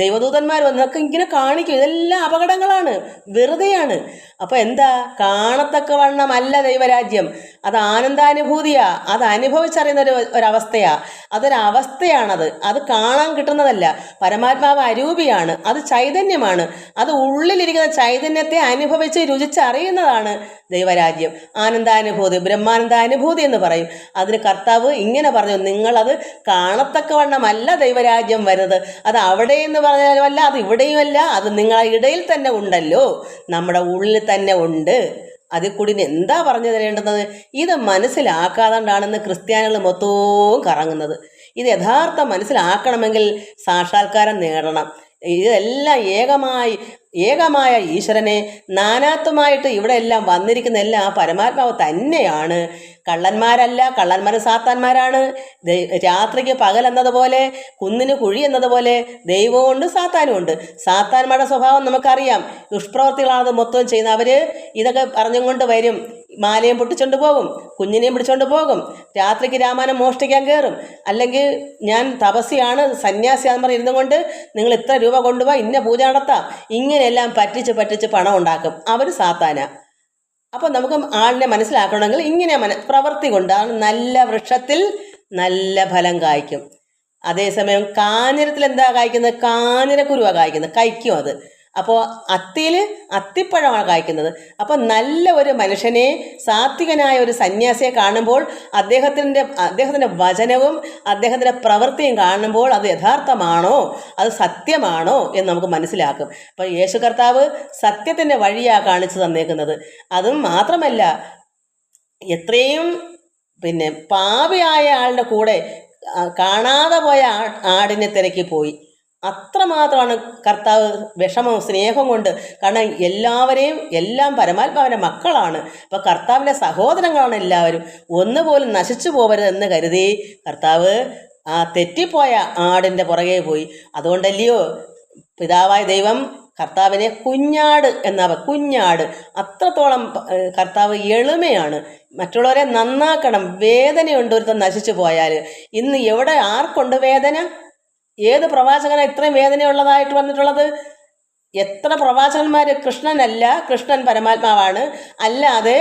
Speaker 1: ദൈവദൂതന്മാർ വന്നൊക്കെ ഇങ്ങനെ കാണിക്കും. ഇതെല്ലാം അപകടങ്ങളാണ്, വെറുതെയാണ്. അപ്പോൾ എന്താ? കാണത്തക്ക വണ്ണമല്ല ദൈവരാജ്യം. അത് ആനന്ദാനുഭൂതിയാ, അത് അനുഭവിച്ചറിയുന്ന ഒരവസ്ഥയാ. അതൊരവസ്ഥയാണത്, അത് കാണാൻ കിട്ടുന്നതല്ല. പരമാത്മാവ് അരൂപിയാണ്, അത് ചൈതന്യമാണ്. അത് ഉള്ളിലിരിക്കുന്ന ചൈതന്യത്തെ അനുഭവിച്ച് രുചിച്ചറിയുന്നതാണ് ദൈവരാജ്യം. ആനന്ദാനുഭൂതി, ബ്രഹ്മാനന്ദാനുഭൂതി എന്ന് പറയും. അതിന് കർത്താവ് ഇങ്ങനെ പറഞ്ഞു, നിങ്ങളത് കാണത്തക്കവണ്ണമല്ല ദൈവരാജ്യം വരുന്നത്. അത് അവിടെ എന്ന് പറഞ്ഞാലുമല്ല, അത് ഇവിടെയുമല്ല, അത് നിങ്ങളെ ഇടയിൽ തന്നെ ഉണ്ടല്ലോ, നമ്മുടെ ഉള്ളിൽ തന്നെ ഉണ്ട്. അതിൽ കൂടി എന്താ പറഞ്ഞു തരേണ്ടുന്നത്? ഇത് മനസ്സിലാക്കാതാണ്ടാണെന്ന് ക്രിസ്ത്യാനികൾ മൊത്തവും കറങ്ങുന്നത്. ഇത് യഥാർത്ഥം മനസ്സിലാക്കണമെങ്കിൽ സാക്ഷാത്കാരം നേടണം. ഇതെല്ലാം ഏകമായ ഈശ്വരനെ നാനാത്വമായിട്ട് ഇവിടെ എല്ലാം വന്നിരിക്കുന്ന എല്ലാം പരമാത്മാവ് തന്നെയാണ്. കള്ളന്മാരല്ല, കള്ളന്മാർ സാത്താന്മാരാണ്. രാത്രിക്ക് പകൽ എന്നതുപോലെ കുന്നിന് കുഴി എന്നതുപോലെ ദൈവമുണ്ട്, സാത്താനുമുണ്ട്. സാത്താന്മാരുടെ സ്വഭാവം നമുക്കറിയാം, ദുഷ്പ്രവർത്തികളാണ് മൊത്തം ചെയ്യുന്നത്. അവർ ഇതൊക്കെ പറഞ്ഞുകൊണ്ട് വരും, മാലയും പൊട്ടിച്ചോണ്ട് പോകും, കുഞ്ഞിനെയും പിടിച്ചോണ്ട് പോകും, രാത്രിക്ക് രാമായണം മോഷ്ടിക്കാൻ കയറും, അല്ലെങ്കിൽ ഞാൻ തപസ്യാണ് സന്യാസിയാന്ന് പറഞ്ഞ് ഇരുന്നുകൊണ്ട് നിങ്ങൾ ഇത്ര രൂപ കൊണ്ടുപോവാ, ഇന്ന പൂജ നടത്താം, ഇങ്ങനെയെല്ലാം പറ്റിച്ച് പണം ഉണ്ടാക്കും. അവർ സാത്താന. അപ്പോൾ നമുക്ക് ആളിനെ മനസ്സിലാക്കണമെങ്കിൽ ഇങ്ങനെ പ്രവൃത്തി കൊണ്ടാണ് നല്ല വൃക്ഷത്തിൽ നല്ല ഫലം കായ്ക്കും. അതേസമയം കാഞ്ഞിരത്തിൽ എന്താ കായ്ക്കുന്നത്? കാഞ്ഞിരക്കുരുവാ കായ്ക്കുന്നത്, കഴിക്കും അത്. അപ്പോൾ അത്തിപ്പഴമാണ് കായ്ക്കുന്നത്. അപ്പോൾ നല്ല ഒരു മനുഷ്യനെ, സാത്വികനായ ഒരു സന്യാസിയെ കാണുമ്പോൾ അദ്ദേഹത്തിൻ്റെ വചനവും അദ്ദേഹത്തിൻ്റെ പ്രവൃത്തിയും കാണുമ്പോൾ അത് യഥാർത്ഥമാണോ, അത് സത്യമാണോ എന്ന് നമുക്ക് മനസ്സിലാക്കും. അപ്പോൾ യേശു കർത്താവ് സത്യത്തിൻ്റെ വഴിയാണ് കാണിച്ചു തന്നേക്കുന്നത്. അതും മാത്രമല്ല, എത്രയും പാപിയായ ആളുടെ കൂടെ കാണാതെ പോയ ആടിനെ തിരക്കി പോയി. അത്രമാത്രമാണ് കർത്താവ് വിഷമവും സ്നേഹം കൊണ്ട്. കാരണം എല്ലാം പരമാത്മാവിൻ്റെ മക്കളാണ്. അപ്പോൾ കർത്താവിൻ്റെ സഹോദരങ്ങളാണ് എല്ലാവരും. ഒന്നുപോലും നശിച്ചു പോകരുതെന്ന് കരുതി കർത്താവ് ആ തെറ്റിപ്പോയ ആടിൻ്റെ പുറകെ പോയി. അതുകൊണ്ടല്ലയോ പിതാവായ ദൈവം കർത്താവിനെ കുഞ്ഞാട് കുഞ്ഞാട്. അത്രത്തോളം കർത്താവ് എളിമയാണ്. മറ്റുള്ളവരെ നന്നാക്കണം. വേദനയുണ്ട് ഒരുത്തൻ നശിച്ചു പോയാൽ. ഇന്ന് എവിടെ ആർക്കുണ്ട് വേദന? ഏത് പ്രവാചകനാണ് ഇത്രയും വേദനയുള്ളതായിട്ട് വന്നിട്ടുള്ളത്? എത്ര പ്രവാചകന്മാർ? കൃഷ്ണൻ പരമാത്മാവാണ്. അല്ലാതെ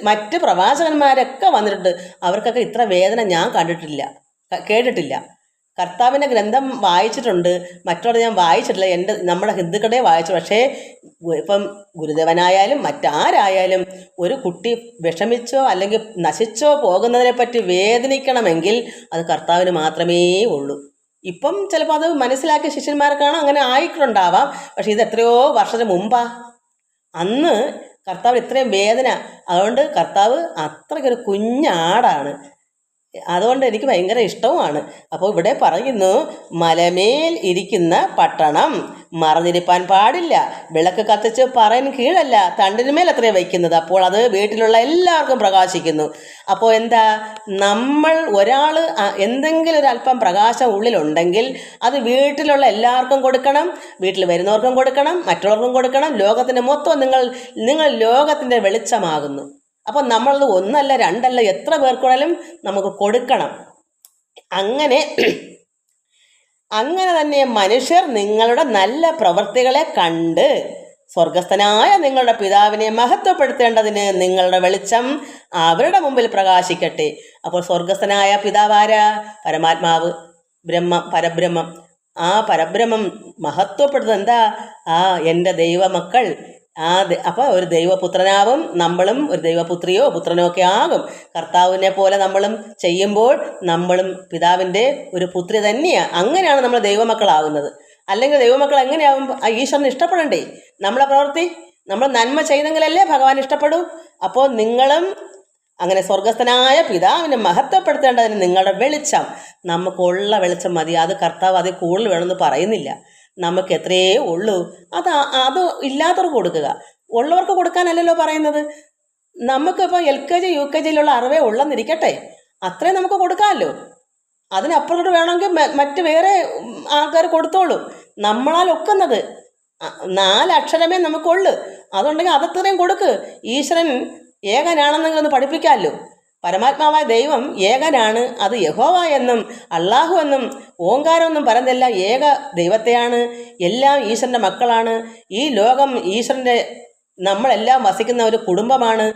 Speaker 1: മറ്റ് പ്രവാചകന്മാരൊക്കെ വന്നിട്ടുണ്ട്. അവർക്കൊക്കെ ഇത്ര വേദന ഞാൻ കേട്ടിട്ടില്ല. കർത്താവിൻ്റെ ഗ്രന്ഥം വായിച്ചിട്ടുണ്ട്, മറ്റുള്ള ഞാൻ വായിച്ചിട്ടില്ല. നമ്മുടെ ഹിന്ദുക്കളെ വായിച്ചു. പക്ഷേ ഇപ്പം ഗുരുദേവനായാലും മറ്റാരായാലും ഒരു കുട്ടി വിഷമിച്ചോ അല്ലെങ്കിൽ നശിച്ചോ പോകുന്നതിനെപ്പറ്റി വേദനിക്കണമെങ്കിൽ അത് കർത്താവിന് മാത്രമേ ഉള്ളൂ. ഇപ്പം ചിലപ്പോൾ അത് മനസ്സിലാക്കിയ ശിഷ്യന്മാർക്കാണ് അങ്ങനെ ആയിട്ടുണ്ടാവാം. പക്ഷെ ഇത് എത്രയോ വർഷത്തിന് മുമ്പാ. അന്ന് കർത്താവ് ഇത്രയും വേദന. അതുകൊണ്ട് കർത്താവ് അത്രയ്ക്കൊരു കുഞ്ഞാടാണ്. അതുകൊണ്ട് എനിക്ക് ഭയങ്കര ഇഷ്ടവുമാണ്. അപ്പോൾ ഇവിടെ പറയുന്നു, മലമേൽ ഇരിക്കുന്ന പട്ടണം മറഞ്ഞിരിപ്പാൻ പാടില്ല. വിളക്ക് കത്തിച്ച് പറയിന് കീഴല്ല, തണ്ടിനുമേൽ അത്രേ വയ്ക്കുന്നത്. അപ്പോൾ അത് വീട്ടിലുള്ള എല്ലാവർക്കും പ്രകാശിക്കുന്നു. അപ്പോൾ എന്താ, ഒരാൾ എന്തെങ്കിലും ഒരു അല്പം പ്രകാശം ഉള്ളിലുണ്ടെങ്കിൽ അത് വീട്ടിലുള്ള എല്ലാവർക്കും കൊടുക്കണം, വീട്ടിൽ വരുന്നവർക്കും കൊടുക്കണം, മറ്റുള്ളവർക്കും കൊടുക്കണം. ലോകത്തിന് മൊത്തം നിങ്ങൾ ലോകത്തിൻ്റെ വെളിച്ചമാകുന്നു. അപ്പോൾ നമ്മളത് ഒന്നല്ല രണ്ടല്ല എത്ര പേർക്കുടലും നമുക്ക് കൊടുക്കണം. അങ്ങനെ തന്നെ മനുഷ്യർ നിങ്ങളുടെ നല്ല പ്രവൃത്തികളെ കണ്ട് സ്വർഗസ്ഥനായ നിങ്ങളുടെ പിതാവിനെ മഹത്വപ്പെടുത്തേണ്ടതിന് നിങ്ങളുടെ വെളിച്ചം അവരുടെ മുമ്പിൽ പ്രകാശിക്കട്ടെ. അപ്പോൾ സ്വർഗസ്ഥനായ പിതാവാരാ? പരമാത്മാവ്, പരബ്രഹ്മം. ആ പരബ്രഹ്മം മഹത്വപ്പെടുന്നത് എന്താ? എൻ്റെ ദൈവമക്കൾ. അപ്പോൾ ഒരു ദൈവപുത്രനാവും നമ്മളും, ഒരു ദൈവപുത്രിയോ പുത്രനോ ഒക്കെ ആകും. കർത്താവിനെ പോലെ നമ്മളും ചെയ്യുമ്പോൾ നമ്മളും പിതാവിൻ്റെ ഒരു പുത്രി തന്നെയാണ്. അങ്ങനെയാണ് നമ്മൾ ദൈവമക്കളാകുന്നത്. അല്ലെങ്കിൽ ദൈവമക്കൾ എങ്ങനെയാവും? ഈശ്വരന് ഇഷ്ടപ്പെടണ്ടേ നമ്മളെ പ്രവൃത്തി? നമ്മൾ നന്മ ചെയ്തെങ്കിലല്ലേ ഭഗവാൻ ഇഷ്ടപ്പെടൂ. അപ്പോൾ നിങ്ങളും അങ്ങനെ സ്വർഗസ്ഥനായ പിതാവിനെ മഹത്വപ്പെടുത്തേണ്ടതിന് നിങ്ങളുടെ വെളിച്ചം, നമുക്കുള്ള വെളിച്ചം മതി. അത് കർത്താവ് അതിൽ കൂടുതൽ വേണമെന്ന് പറയുന്നില്ല. നമുക്ക് എത്രയേ ഉള്ളൂ അത് ഇല്ലാത്തവർക്ക് കൊടുക്കുക. ഉള്ളവർക്ക് കൊടുക്കാനല്ലല്ലോ പറയുന്നത്. നമുക്കിപ്പോൾ LKG UKG അറിവേ ഉള്ളെന്നിരിക്കട്ടെ, അത്രയും നമുക്ക് കൊടുക്കാമല്ലോ. അതിനപ്പുറത്തോട്ട് വേണമെങ്കിൽ മറ്റ് വേറെ ആൾക്കാർ കൊടുത്തോളൂ. നമ്മളാൽ ഒക്കുന്നത് 4 അക്ഷരമേ നമുക്കുള്ളൂ. അതുണ്ടെങ്കിൽ അതത്രയും കൊടുക്ക്. ഈശ്വരൻ ഏകനാണെന്നെങ്കിൽ ഒന്ന് പഠിപ്പിക്കാമല്ലോ. പരമാത്മാവായ ദൈവം ഏകനാണ്. അത് യഹോവ എന്നും അള്ളാഹു എന്നും ഓങ്കാരമെന്നും പറയുന്നതെല്ലാം ഏക ദൈവത്തെയാണ്. എല്ലാം ഈശ്വരൻ്റെ മക്കളാണ്. ഈ ലോകം നമ്മളെല്ലാം വസിക്കുന്ന ഒരു കുടുംബമാണ്.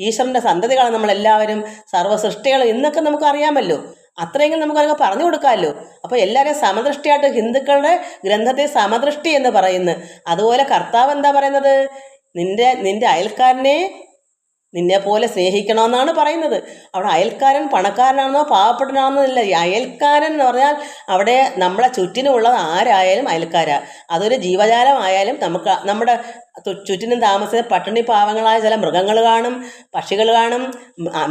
Speaker 1: ഈശ്വരൻ്റെ സന്തതികളാണ് നമ്മളെല്ലാവരും, സർവ്വസൃഷ്ടികളും. ഇന്നൊക്കെ നമുക്ക് അറിയാമല്ലോ. അത്രയെങ്കിലും നമുക്കതൊക്കെ പറഞ്ഞു കൊടുക്കാമല്ലോ. അപ്പോൾ എല്ലാവരെയും സമദൃഷ്ടിയായിട്ട് ഹിന്ദുക്കളുടെ ഗ്രന്ഥത്തെ സമദൃഷ്ടി എന്ന് പറയുന്നു. അതുപോലെ കർത്താവ് എന്താ പറയുന്നത്? നിന്റെ അയൽക്കാരനെ നിന്നെ പോലെ സ്നേഹിക്കണമെന്നാണ് പറയുന്നത്. അവിടെ അയൽക്കാരൻ പണക്കാരനാണെന്നോ പാവപ്പെട്ടനാണെന്നോ ഈ അയൽക്കാരൻ എന്ന് പറഞ്ഞാൽ അവിടെ നമ്മളെ ചുറ്റിനുമുള്ളത് ആരായാലും അയൽക്കാരാ. അതൊരു ജീവജാലമായാലും നമ്മുടെ ചുറ്റിനും താമസിക്കുന്ന പട്ടിണി പാവങ്ങളായ ചില മൃഗങ്ങൾ കാണും, പക്ഷികൾ കാണും,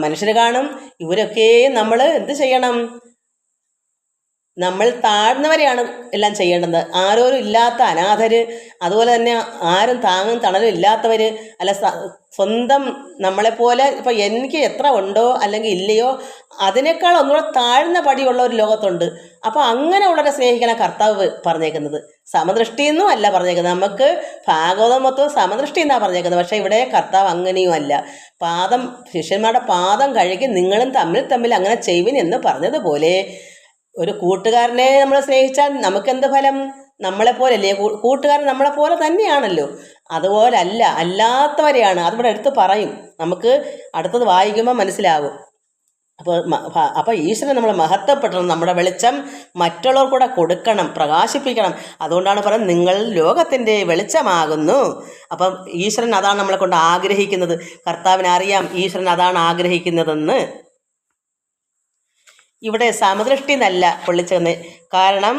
Speaker 1: മനുഷ്യർ കാണും. ഇവരൊക്കെ നമ്മൾ എന്ത് ചെയ്യണം? നമ്മൾ താഴ്ന്നവരെയാണ് എല്ലാം ചെയ്യേണ്ടത്. ആരോരും ഇല്ലാത്ത അനാഥർ, അതുപോലെ തന്നെ ആരും താങ്ങും തണലും ഇല്ലാത്തവർ, അല്ല സ്വന്തം നമ്മളെപ്പോലെ ഇപ്പം എനിക്ക് എത്ര ഉണ്ടോ അല്ലെങ്കിൽ ഇല്ലയോ അതിനേക്കാൾ ഒന്നുകൂടെ താഴ്ന്ന പടിയുള്ള ഒരു ലോകത്തുണ്ട്. അപ്പോൾ അങ്ങനെ ഉള്ളവരെ സ്നേഹിക്കണം കർത്താവ് പറഞ്ഞേക്കുന്നത്. സമദൃഷ്ടിയെന്നും അല്ല പറഞ്ഞേക്കുന്നത്. നമുക്ക് ഭാഗവതം മൊത്തം സമദൃഷ്ടി എന്നാണ് പറഞ്ഞേക്കുന്നത്. പക്ഷേ ഇവിടെ കർത്താവ് അങ്ങനെയും അല്ല. ശിഷ്യന്മാരുടെ പാദം കഴുകി നിങ്ങളും തമ്മിൽ അങ്ങനെ ചെയ്യുവിൻ എന്ന് പറഞ്ഞതുപോലെ ഒരു കൂട്ടുകാരനെ നമ്മൾ സ്നേഹിച്ചാൽ നമുക്കെന്ത് ഫലം? നമ്മളെപ്പോലല്ലേ കൂട്ടുകാരൻ? നമ്മളെപ്പോലെ തന്നെയാണല്ലോ. അല്ലാത്തവരെയാണ് അതിവിടെ എടുത്ത് പറയും. നമുക്ക് അടുത്തത് വായിക്കുമ്പോൾ മനസ്സിലാകും. അപ്പോൾ ഈശ്വരൻ നമ്മൾ മഹത്വപ്പെടണം, നമ്മുടെ വെളിച്ചം മറ്റുള്ളവർ കൂടെ കൊടുക്കണം, പ്രകാശിപ്പിക്കണം. അതുകൊണ്ടാണ് പറയുന്നത് നിങ്ങൾ ലോകത്തിൻ്റെ വെളിച്ചമാകുന്നു. അപ്പം ഈശ്വരൻ അതാണ് നമ്മളെ കൊണ്ട് ആഗ്രഹിക്കുന്നത്. കർത്താവിന് അറിയാം ഈശ്വരൻ അതാണ് ആഗ്രഹിക്കുന്നതെന്ന്. ഇവിടെ സമദൃഷ്ടി എന്നല്ല പൊള്ളിച്ചെന്ന്, കാരണം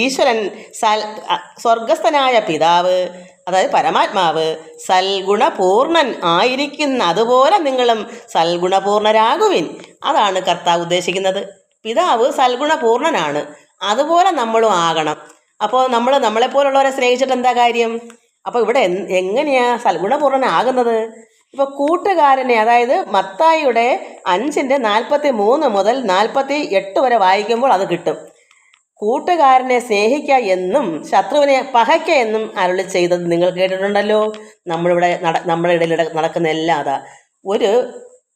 Speaker 1: ഈശ്വരൻ സ്വർഗസ്ഥനായ പിതാവ്, അതായത് പരമാത്മാവ് സൽഗുണപൂർണൻ ആയിരിക്കുന്ന അതുപോലെ നിങ്ങളും സൽഗുണപൂർണരാകുവിൻ. അതാണ് കർത്താവ് ഉദ്ദേശിക്കുന്നത്. പിതാവ് സൽഗുണപൂർണനാണ്, അതുപോലെ നമ്മളും ആകണം. അപ്പോൾ നമ്മളെപ്പോലുള്ളവരെ സ്നേഹിച്ചിട്ട് എന്താ കാര്യം? അപ്പോൾ ഇവിടെ എങ്ങനെയാ സൽഗുണപൂർണനാകുന്നത്? ഇപ്പോൾ കൂട്ടുകാരനെ, അതായത് മത്തായിയുടെ 5:43 മുതൽ 48 വരെ വായിക്കുമ്പോൾ അത് കിട്ടും. കൂട്ടുകാരനെ സ്നേഹിക്കുക എന്നും ശത്രുവിനെ പകയ്ക്കുക എന്നും അരുളി ചെയ്തത് നിങ്ങൾ കേട്ടിട്ടുണ്ടല്ലോ. നമ്മുടെ ഇടയിൽ നടക്കുന്ന എല്ലാം അതാ. ഒരു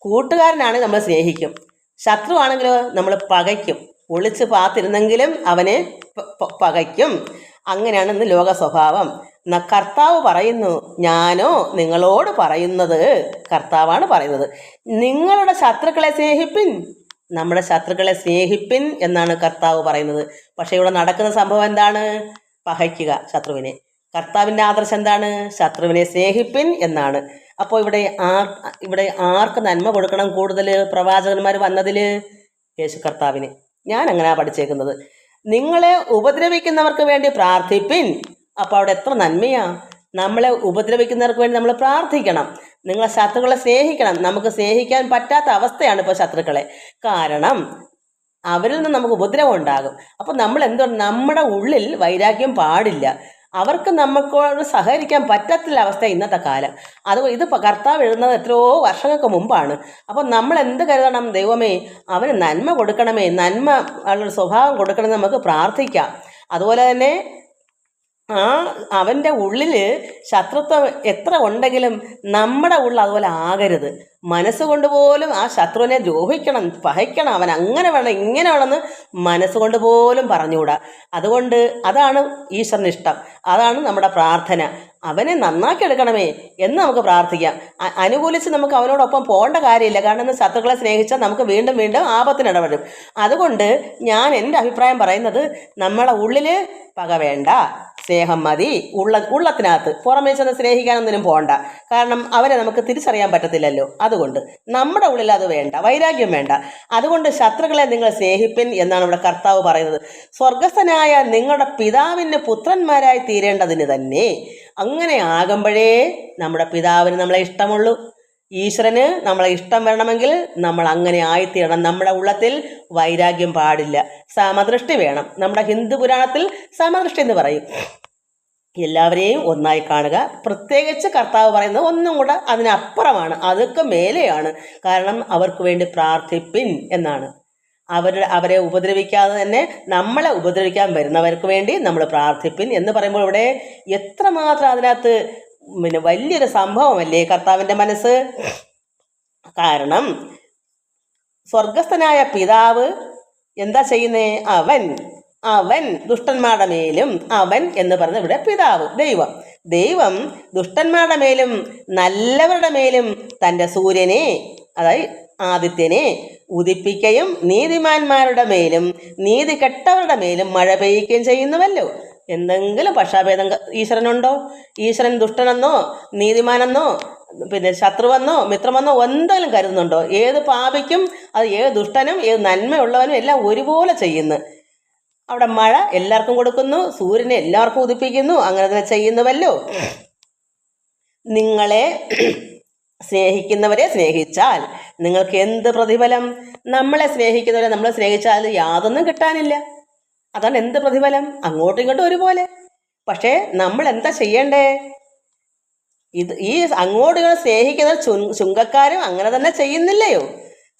Speaker 1: കൂട്ടുകാരനാണെങ്കിൽ നമ്മൾ സ്നേഹിക്കും, ശത്രുവാണെങ്കിലോ നമ്മൾ പകയ്ക്കും. ഒളിച്ച് പാത്തിരുന്നെങ്കിലും അവനെ പകയ്ക്കും. അങ്ങനെയാണ് ഇന്ന് ലോക സ്വഭാവം. കർത്താവ് പറയുന്നു, ഞാനോ നിങ്ങളോട് പറയുന്നത്, കർത്താവാണ് പറയുന്നത്, നിങ്ങളുടെ ശത്രുക്കളെ സ്നേഹിപ്പിൻ. നമ്മുടെ ശത്രുക്കളെ സ്നേഹിപ്പിൻ എന്നാണ് കർത്താവ് പറയുന്നത്. പക്ഷേ ഇവിടെ നടക്കുന്ന സംഭവം എന്താണ്? പകയ്ക്കുക ശത്രുവിനെ. കർത്താവിൻ്റെ ആദർശം എന്താണ്? ശത്രുവിനെ സ്നേഹിപ്പിൻ എന്നാണ്. അപ്പോൾ ഇവിടെ ആർക്ക് നന്മ കൊടുക്കണം കൂടുതൽ? പ്രവാചകന്മാർ വന്നതിൽ യേശു കർത്താവിന്. ഞാൻ അങ്ങനെയാണ് പഠിച്ചേക്കുന്നത്. നിങ്ങളെ ഉപദ്രവിക്കുന്നവർക്ക് വേണ്ടി പ്രാർത്ഥിപ്പിൻ. അപ്പോൾ അവിടെ എത്ര നന്മയാ! നമ്മളെ ഉപദ്രവിക്കുന്നവർക്ക് വേണ്ടി നമ്മൾ പ്രാർത്ഥിക്കണം. നിങ്ങളെ ശത്രുക്കളെ സ്നേഹിക്കണം. നമുക്ക് സ്നേഹിക്കാൻ പറ്റാത്ത അവസ്ഥയാണ് ഇപ്പോൾ ശത്രുക്കളെ. കാരണം അവരിൽ നിന്ന് നമുക്ക് ഉപദ്രവം ഉണ്ടാകും. അപ്പോൾ നമ്മൾ നമ്മുടെ ഉള്ളിൽ വൈരാഗ്യം പാടില്ല. അവർക്ക് നമുക്കോട് സഹകരിക്കാൻ പറ്റത്തില്ല അവസ്ഥ ഇന്നത്തെ കാലം. ഇത് കർത്താവ് എഴുതുന്നത് എത്രയോ വർഷങ്ങൾക്ക് മുമ്പാണ്. അപ്പോൾ നമ്മൾ എന്ത് കരുതണം? ദൈവമേ, അവന് നന്മ കൊടുക്കണമേ, നന്മ ഉള്ള സ്വഭാവം കൊടുക്കണമെന്ന് നമുക്ക് പ്രാർത്ഥിക്കാം. അതുപോലെ തന്നെ അവൻ്റെ ഉള്ളിൽ ശത്രുത്വം എത്ര ഉണ്ടെങ്കിലും നമ്മുടെ ഉള്ളിൽ അതുപോലെ ആകരുത്. മനസ്സുകൊണ്ട് പോലും ആ ശത്രുവിനെ ദ്രോഹിക്കണം, പകയ്ക്കണം, അവൻ അങ്ങനെ വേണം ഇങ്ങനെ വേണമെന്ന് മനസ്സുകൊണ്ട് പോലും പറഞ്ഞുകൂടാ. അതുകൊണ്ട് അതാണ് ഈശ്വരന് ഇഷ്ടം, അതാണ് നമ്മുടെ പ്രാർത്ഥന. അവനെ നന്നാക്കി എടുക്കണമേ എന്ന് നമുക്ക് പ്രാർത്ഥിക്കാം. അനുകൂലിച്ച് നമുക്ക് അവനോടൊപ്പം പോകേണ്ട കാര്യമില്ല. കാരണം ശത്രുക്കളെ സ്നേഹിച്ചാൽ നമുക്ക് വീണ്ടും വീണ്ടും ആപത്തിനിടപെടും. അതുകൊണ്ട് ഞാൻ എൻ്റെ അഭിപ്രായം പറയുന്നത്, നമ്മളെ ഉള്ളിൽ പക വേണ്ട, സ്നേഹം മതി. ഉള്ളത്തിനകത്ത് പുറമേ ചെന്ന് സ്നേഹിക്കാനൊന്നിനും പോകണ്ട. കാരണം അവരെ നമുക്ക് തിരിച്ചറിയാൻ പറ്റത്തില്ലല്ലോ. അതുകൊണ്ട് നമ്മുടെ ഉള്ളിൽ അത് വേണ്ട, വൈരാഗ്യം വേണ്ട. അതുകൊണ്ട് ശത്രുക്കളെ നിങ്ങൾ സ്നേഹിപ്പിൻ എന്നാണ് ഇവിടെ കർത്താവ് പറയുന്നത്. സ്വർഗസ്ഥനായ നിങ്ങളുടെ പിതാവിന് പുത്രന്മാരായി തീരേണ്ടതിന് തന്നെ. അങ്ങനെ ആകുമ്പോഴേ നമ്മുടെ പിതാവിന് നമ്മളെ ഇഷ്ടമുള്ളൂ. ഈശ്വരന് നമ്മളെ ഇഷ്ടം വരണമെങ്കിൽ നമ്മൾ അങ്ങനെ ആയിത്തീരണം. നമ്മുടെ ഉള്ളത്തിൽ വൈരാഗ്യം പാടില്ല, സമദൃഷ്ടി വേണം. നമ്മുടെ ഹിന്ദു പുരാണത്തിൽ സമദൃഷ്ടി എന്ന് പറയും. എല്ലാവരെയും ഒന്നായി കാണുക. പ്രത്യേകിച്ച് കർത്താവ് പറയുന്നത് ഒന്നും കൂടെ അതിനപ്പുറമാണ്, അതൊക്കെ മേലെയാണ്. കാരണം അവർക്ക് വേണ്ടി പ്രാർത്ഥിപ്പിൻ എന്നാണ്. അവരെ ഉപദ്രവിക്കാതെ തന്നെ നമ്മളെ ഉപദ്രവിക്കാൻ വരുന്നവർക്ക് വേണ്ടി നമ്മൾ പ്രാർത്ഥിപ്പിൻ എന്ന് പറയുമ്പോൾ ഇവിടെ എത്രമാത്രം അതിനകത്ത് വലിയൊരു സംഭവമല്ലേ കർത്താവിൻ്റെ മനസ്സ്. കാരണം സ്വർഗസ്ഥനായ പിതാവ് എന്താ ചെയ്യുന്നേ? അവൻ ദുഷ്ടന്മാരുടെ മേലും, അവൻ എന്ന് പറഞ്ഞ ഇവിടെ പിതാവ് ദൈവം ദുഷ്ടന്മാരുടെ മേലും നല്ലവരുടെ മേലും തൻ്റെ സൂര്യനെ, അതായത് ആദിത്യനെ ഉദിപ്പിക്കുകയും നീതിമാന്മാരുടെ മേലും നീതി കെട്ടവരുടെ മേലും മഴ പെയ്യുകയും ചെയ്യുന്നുവല്ലോ. എന്തെങ്കിലും പക്ഷാഭേദം ഈശ്വരനുണ്ടോ? ഈശ്വരൻ ദുഷ്ടനെന്നോ നീതിമാനെന്നോ പിന്നെ ശത്രുവെന്നോ മിത്രമെന്നോ എന്തെങ്കിലും കരുതുന്നുണ്ടോ? ഏത് പാപിക്കും, അത് ഏത് ദുഷ്ടനും ഏത് നന്മയുള്ളവനും എല്ലാം ഒരുപോലെ ചെയ്യുന്നു. അവിടെ മഴ എല്ലാവർക്കും കൊടുക്കുന്നു, സൂര്യനെ എല്ലാവർക്കും ഉദിപ്പിക്കുന്നു, അങ്ങനെ തന്നെ ചെയ്യുന്നുവല്ലോ. നിങ്ങളെ സ്നേഹിക്കുന്നവരെ സ്നേഹിച്ചാൽ നിങ്ങൾക്ക് എന്ത് പ്രതിഫലം? നമ്മളെ സ്നേഹിക്കുന്നവരെ നമ്മൾ സ്നേഹിച്ചാൽ യാതൊന്നും കിട്ടാനില്ല. അതാണ് എന്ത് പ്രതിഫലം? അങ്ങോട്ടും ഇങ്ങോട്ടും ഒരുപോലെ. പക്ഷേ നമ്മൾ എന്താ ചെയ്യണ്ടേ? ഈ അങ്ങോട്ടും ഇങ്ങോട്ടും സ്നേഹിക്കുന്ന ചുങ്കക്കാരും അങ്ങനെ തന്നെ ചെയ്യുന്നില്ലയോ?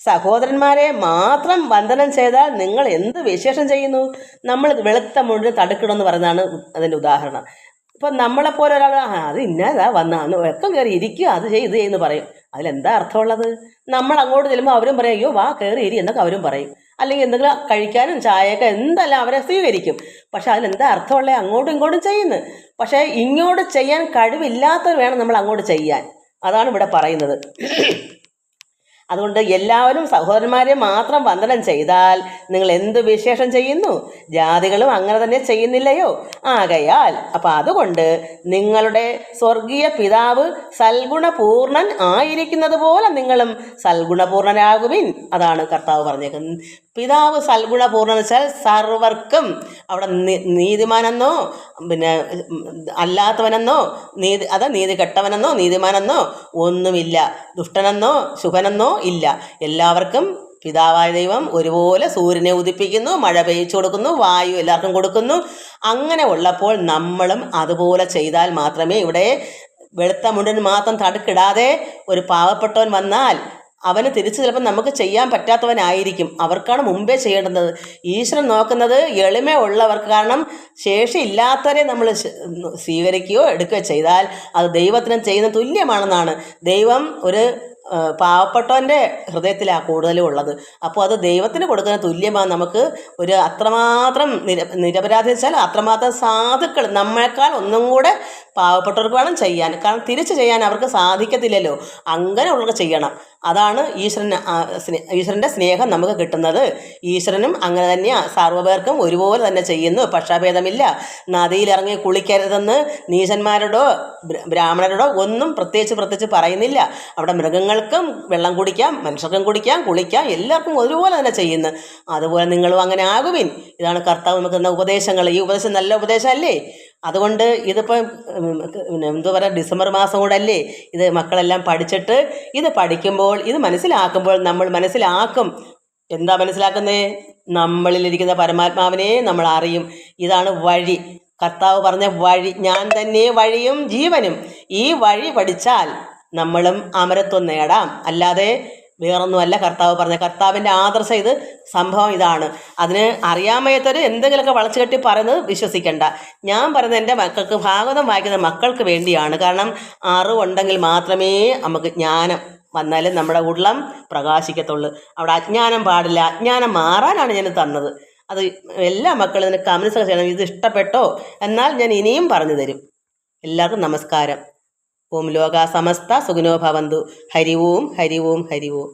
Speaker 1: സഹോദരന്മാരെ മാത്രം വന്ദനം ചെയ്താൽ നിങ്ങൾ എന്ത് വിശേഷം ചെയ്യുന്നു? നമ്മൾ വെളുത്ത മുഴുവൻ തടുക്കണമെന്ന് പറയുന്നതാണ് അതിൻ്റെ ഉദാഹരണം. ഇപ്പം നമ്മളെപ്പോലെ ഒരാൾ അത് ഇന്നതാ വന്നാന്ന് വെക്കം കയറി ഇരിക്കുക, അത് ഇത് ചെയ്യുന്നു പറയും. അതിലെന്താ അർത്ഥമുള്ളത്? നമ്മൾ അങ്ങോട്ട് ചെല്ലുമ്പോൾ അവരും പറയും അയ്യോ വാ കയറി ഇരി എന്നൊക്കെ അവരും പറയും. അല്ലെങ്കിൽ എന്തെങ്കിലും കഴിക്കാനും ചായയൊക്കെ എന്തെല്ലാം അവരെ സ്വീകരിക്കും. പക്ഷെ അതിലെന്താ അർത്ഥമുള്ളത്? അങ്ങോട്ടും ഇങ്ങോട്ടും ചെയ്യുന്നു. പക്ഷേ ഇങ്ങോട്ട് ചെയ്യാൻ കഴിവില്ലാത്തവർ വേണം നമ്മൾ അങ്ങോട്ട് ചെയ്യാൻ. അതാണ് ഇവിടെ പറയുന്നത്. അതുകൊണ്ട് എല്ലാവരും സഹോദരന്മാരെ മാത്രം വന്ദനം ചെയ്താൽ നിങ്ങൾ എന്ത് വിശേഷം ചെയ്യുന്നു? ജാതികളും അങ്ങനെ തന്നെ ചെയ്യുന്നില്ലയോ? ആകയാൽ അപ്പം അതുകൊണ്ട് നിങ്ങളുടെ സ്വർഗീയ പിതാവ് സൽഗുണപൂർണൻ ആയിരിക്കുന്നത് പോലെ നിങ്ങളും സൽഗുണപൂർണനാകുവിൻ. അതാണ് കർത്താവ് പറഞ്ഞേക്കുന്നത്. പിതാവ് സൽഗുണപൂർണ്ണം വെച്ചാൽ സർവർക്കും അവിടെ നീതിമാനെന്നോ പിന്നെ അല്ലാത്തവനെന്നോ നീതി കെട്ടവനെന്നോ നീതിമാനെന്നോ ഒന്നുമില്ല, ദുഷ്ടനെന്നോ ശുഭനെന്നോ ഇല്ല. എല്ലാവർക്കും പിതാവായ ദൈവം ഒരുപോലെ സൂര്യനെ ഉദിപ്പിക്കുന്നു, മഴ പെയ്ച്ചു കൊടുക്കുന്നു, വായു എല്ലാവർക്കും കൊടുക്കുന്നു. അങ്ങനെ ഉള്ളപ്പോൾ നമ്മളും അതുപോലെ ചെയ്താൽ മാത്രമേ ഇവിടെ വെളുത്ത മുണ്ടിന് മാത്രം തടുക്കിടാതെ ഒരു പാവപ്പെട്ടവൻ വന്നാൽ അവന് തിരിച്ച് ചിലപ്പോൾ നമുക്ക് ചെയ്യാൻ പറ്റാത്തവനായിരിക്കും. അവർക്കാണ് മുമ്പേ ചെയ്യേണ്ടത്. ഈശ്വരൻ നോക്കുന്നത് എളിമയുള്ളവർക്ക്. കാരണം ശേഷിയില്ലാത്തവരെ നമ്മൾ സ്വീകരിക്കുകയോ എടുക്കുകയോ ചെയ്താൽ അത് ദൈവത്തിന് ചെയ്യുന്ന തുല്യമാണെന്നാണ്. ദൈവം ഒരു പാവപ്പെട്ടവൻ്റെ ഹൃദയത്തിലാണ് കൂടുതലും ഉള്ളത്. അപ്പോൾ അത് ദൈവത്തിന് കൊടുക്കുന്ന തുല്യമാണ്. നമുക്ക് ഒരു അത്രമാത്രം നിരപരാധി വെച്ചാൽ അത്രമാത്രം സാധുക്കൾ നമ്മളെക്കാൾ ഒന്നും കൂടെ പാവപ്പെട്ടവർക്ക് വേണം ചെയ്യാൻ. കാരണം തിരിച്ചു ചെയ്യാൻ അവർക്ക് സാധിക്കത്തില്ലല്ലോ. അങ്ങനെയുള്ളവർക്ക് ചെയ്യണം. അതാണ് ഈശ്വരൻ്റെ സ്നേഹം നമുക്ക് കിട്ടുന്നത്. ഈശ്വരനും അങ്ങനെ തന്നെയാണ്, സർവ്വപേർക്കും ഒരുപോലെ തന്നെ ചെയ്യുന്നു, പക്ഷാഭേദമില്ല. നദിയിലിറങ്ങി കുളിക്കരുതെന്ന് നീചന്മാരോടോ ബ്രാഹ്മണരോടോ ഒന്നും പ്രത്യേകിച്ച് പറയുന്നില്ല. അവിടെ മൃഗങ്ങൾക്കും വെള്ളം കുടിക്കാം, മനുഷ്യർക്കും കുടിക്കാം, കുളിക്കാം, എല്ലാവർക്കും ഒരുപോലെ തന്നെ ചെയ്യുന്നു. അതുപോലെ നിങ്ങളും അങ്ങനെ ആകുവിൻ. ഇതാണ് കർത്താവ് നമുക്ക് തന്ന ഉപദേശങ്ങൾ. ഈ ഉപദേശം നല്ല ഉപദേശമല്ലേ? അതുകൊണ്ട് ഇതിപ്പം എന്താ പറയുക, ഡിസംബർ മാസം കൂടെ അല്ലേ ഇത്. മക്കളെല്ലാം പഠിച്ചിട്ട് ഇത് പഠിക്കുമ്പോൾ, ഇത് മനസ്സിലാക്കുമ്പോൾ നമ്മൾ മനസ്സിലാക്കും. എന്താ മനസ്സിലാക്കുന്നേ? നമ്മളിലിരിക്കുന്ന പരമാത്മാവിനെ നമ്മൾ അറിയും. ഇതാണ് വഴി. കർത്താവ് പറഞ്ഞ വഴി, ഞാൻ തന്നെ വഴിയും ജീവനും. ഈ വഴി പഠിച്ചാൽ നമ്മളും അമരത്വം നേടാം. അല്ലാതെ വേറൊന്നുമല്ല കർത്താവ് പറഞ്ഞ. കർത്താവിൻ്റെ ആദർശം ഇത്, സംഭവം ഇതാണ്. അതിന് അറിയാമയത്തൊരു എന്തെങ്കിലുമൊക്കെ വളച്ചു കെട്ടി പറയുന്നത് വിശ്വസിക്കണ്ട. ഞാൻ പറയുന്നത് എൻ്റെ മക്കൾക്ക്, ഭാഗവതം വായിക്കുന്ന മക്കൾക്ക് വേണ്ടിയാണ്. കാരണം അറിവുണ്ടെങ്കിൽ മാത്രമേ നമുക്ക് ജ്ഞാനം വന്നാലും നമ്മുടെ ഉള്ളം പ്രകാശിക്കത്തുള്ളൂ. അവിടെ അജ്ഞാനം പാടില്ല. അജ്ഞാനം മാറാനാണ് ഞാൻ തന്നത്. അത് എല്ലാ മക്കളും ഇതിന് കമൻസ് ചെയ്യണം. ഇത് ഇഷ്ടപ്പെട്ടോ? എന്നാൽ ഞാൻ ഇനിയും പറഞ്ഞു തരും. എല്ലാവർക്കും നമസ്കാരം. ഓം ലോകാ സമസ്ത സുഖിനോ ഭവന്തു. ഹരി ഓം ഹരി ഓം ഹരി ഓം.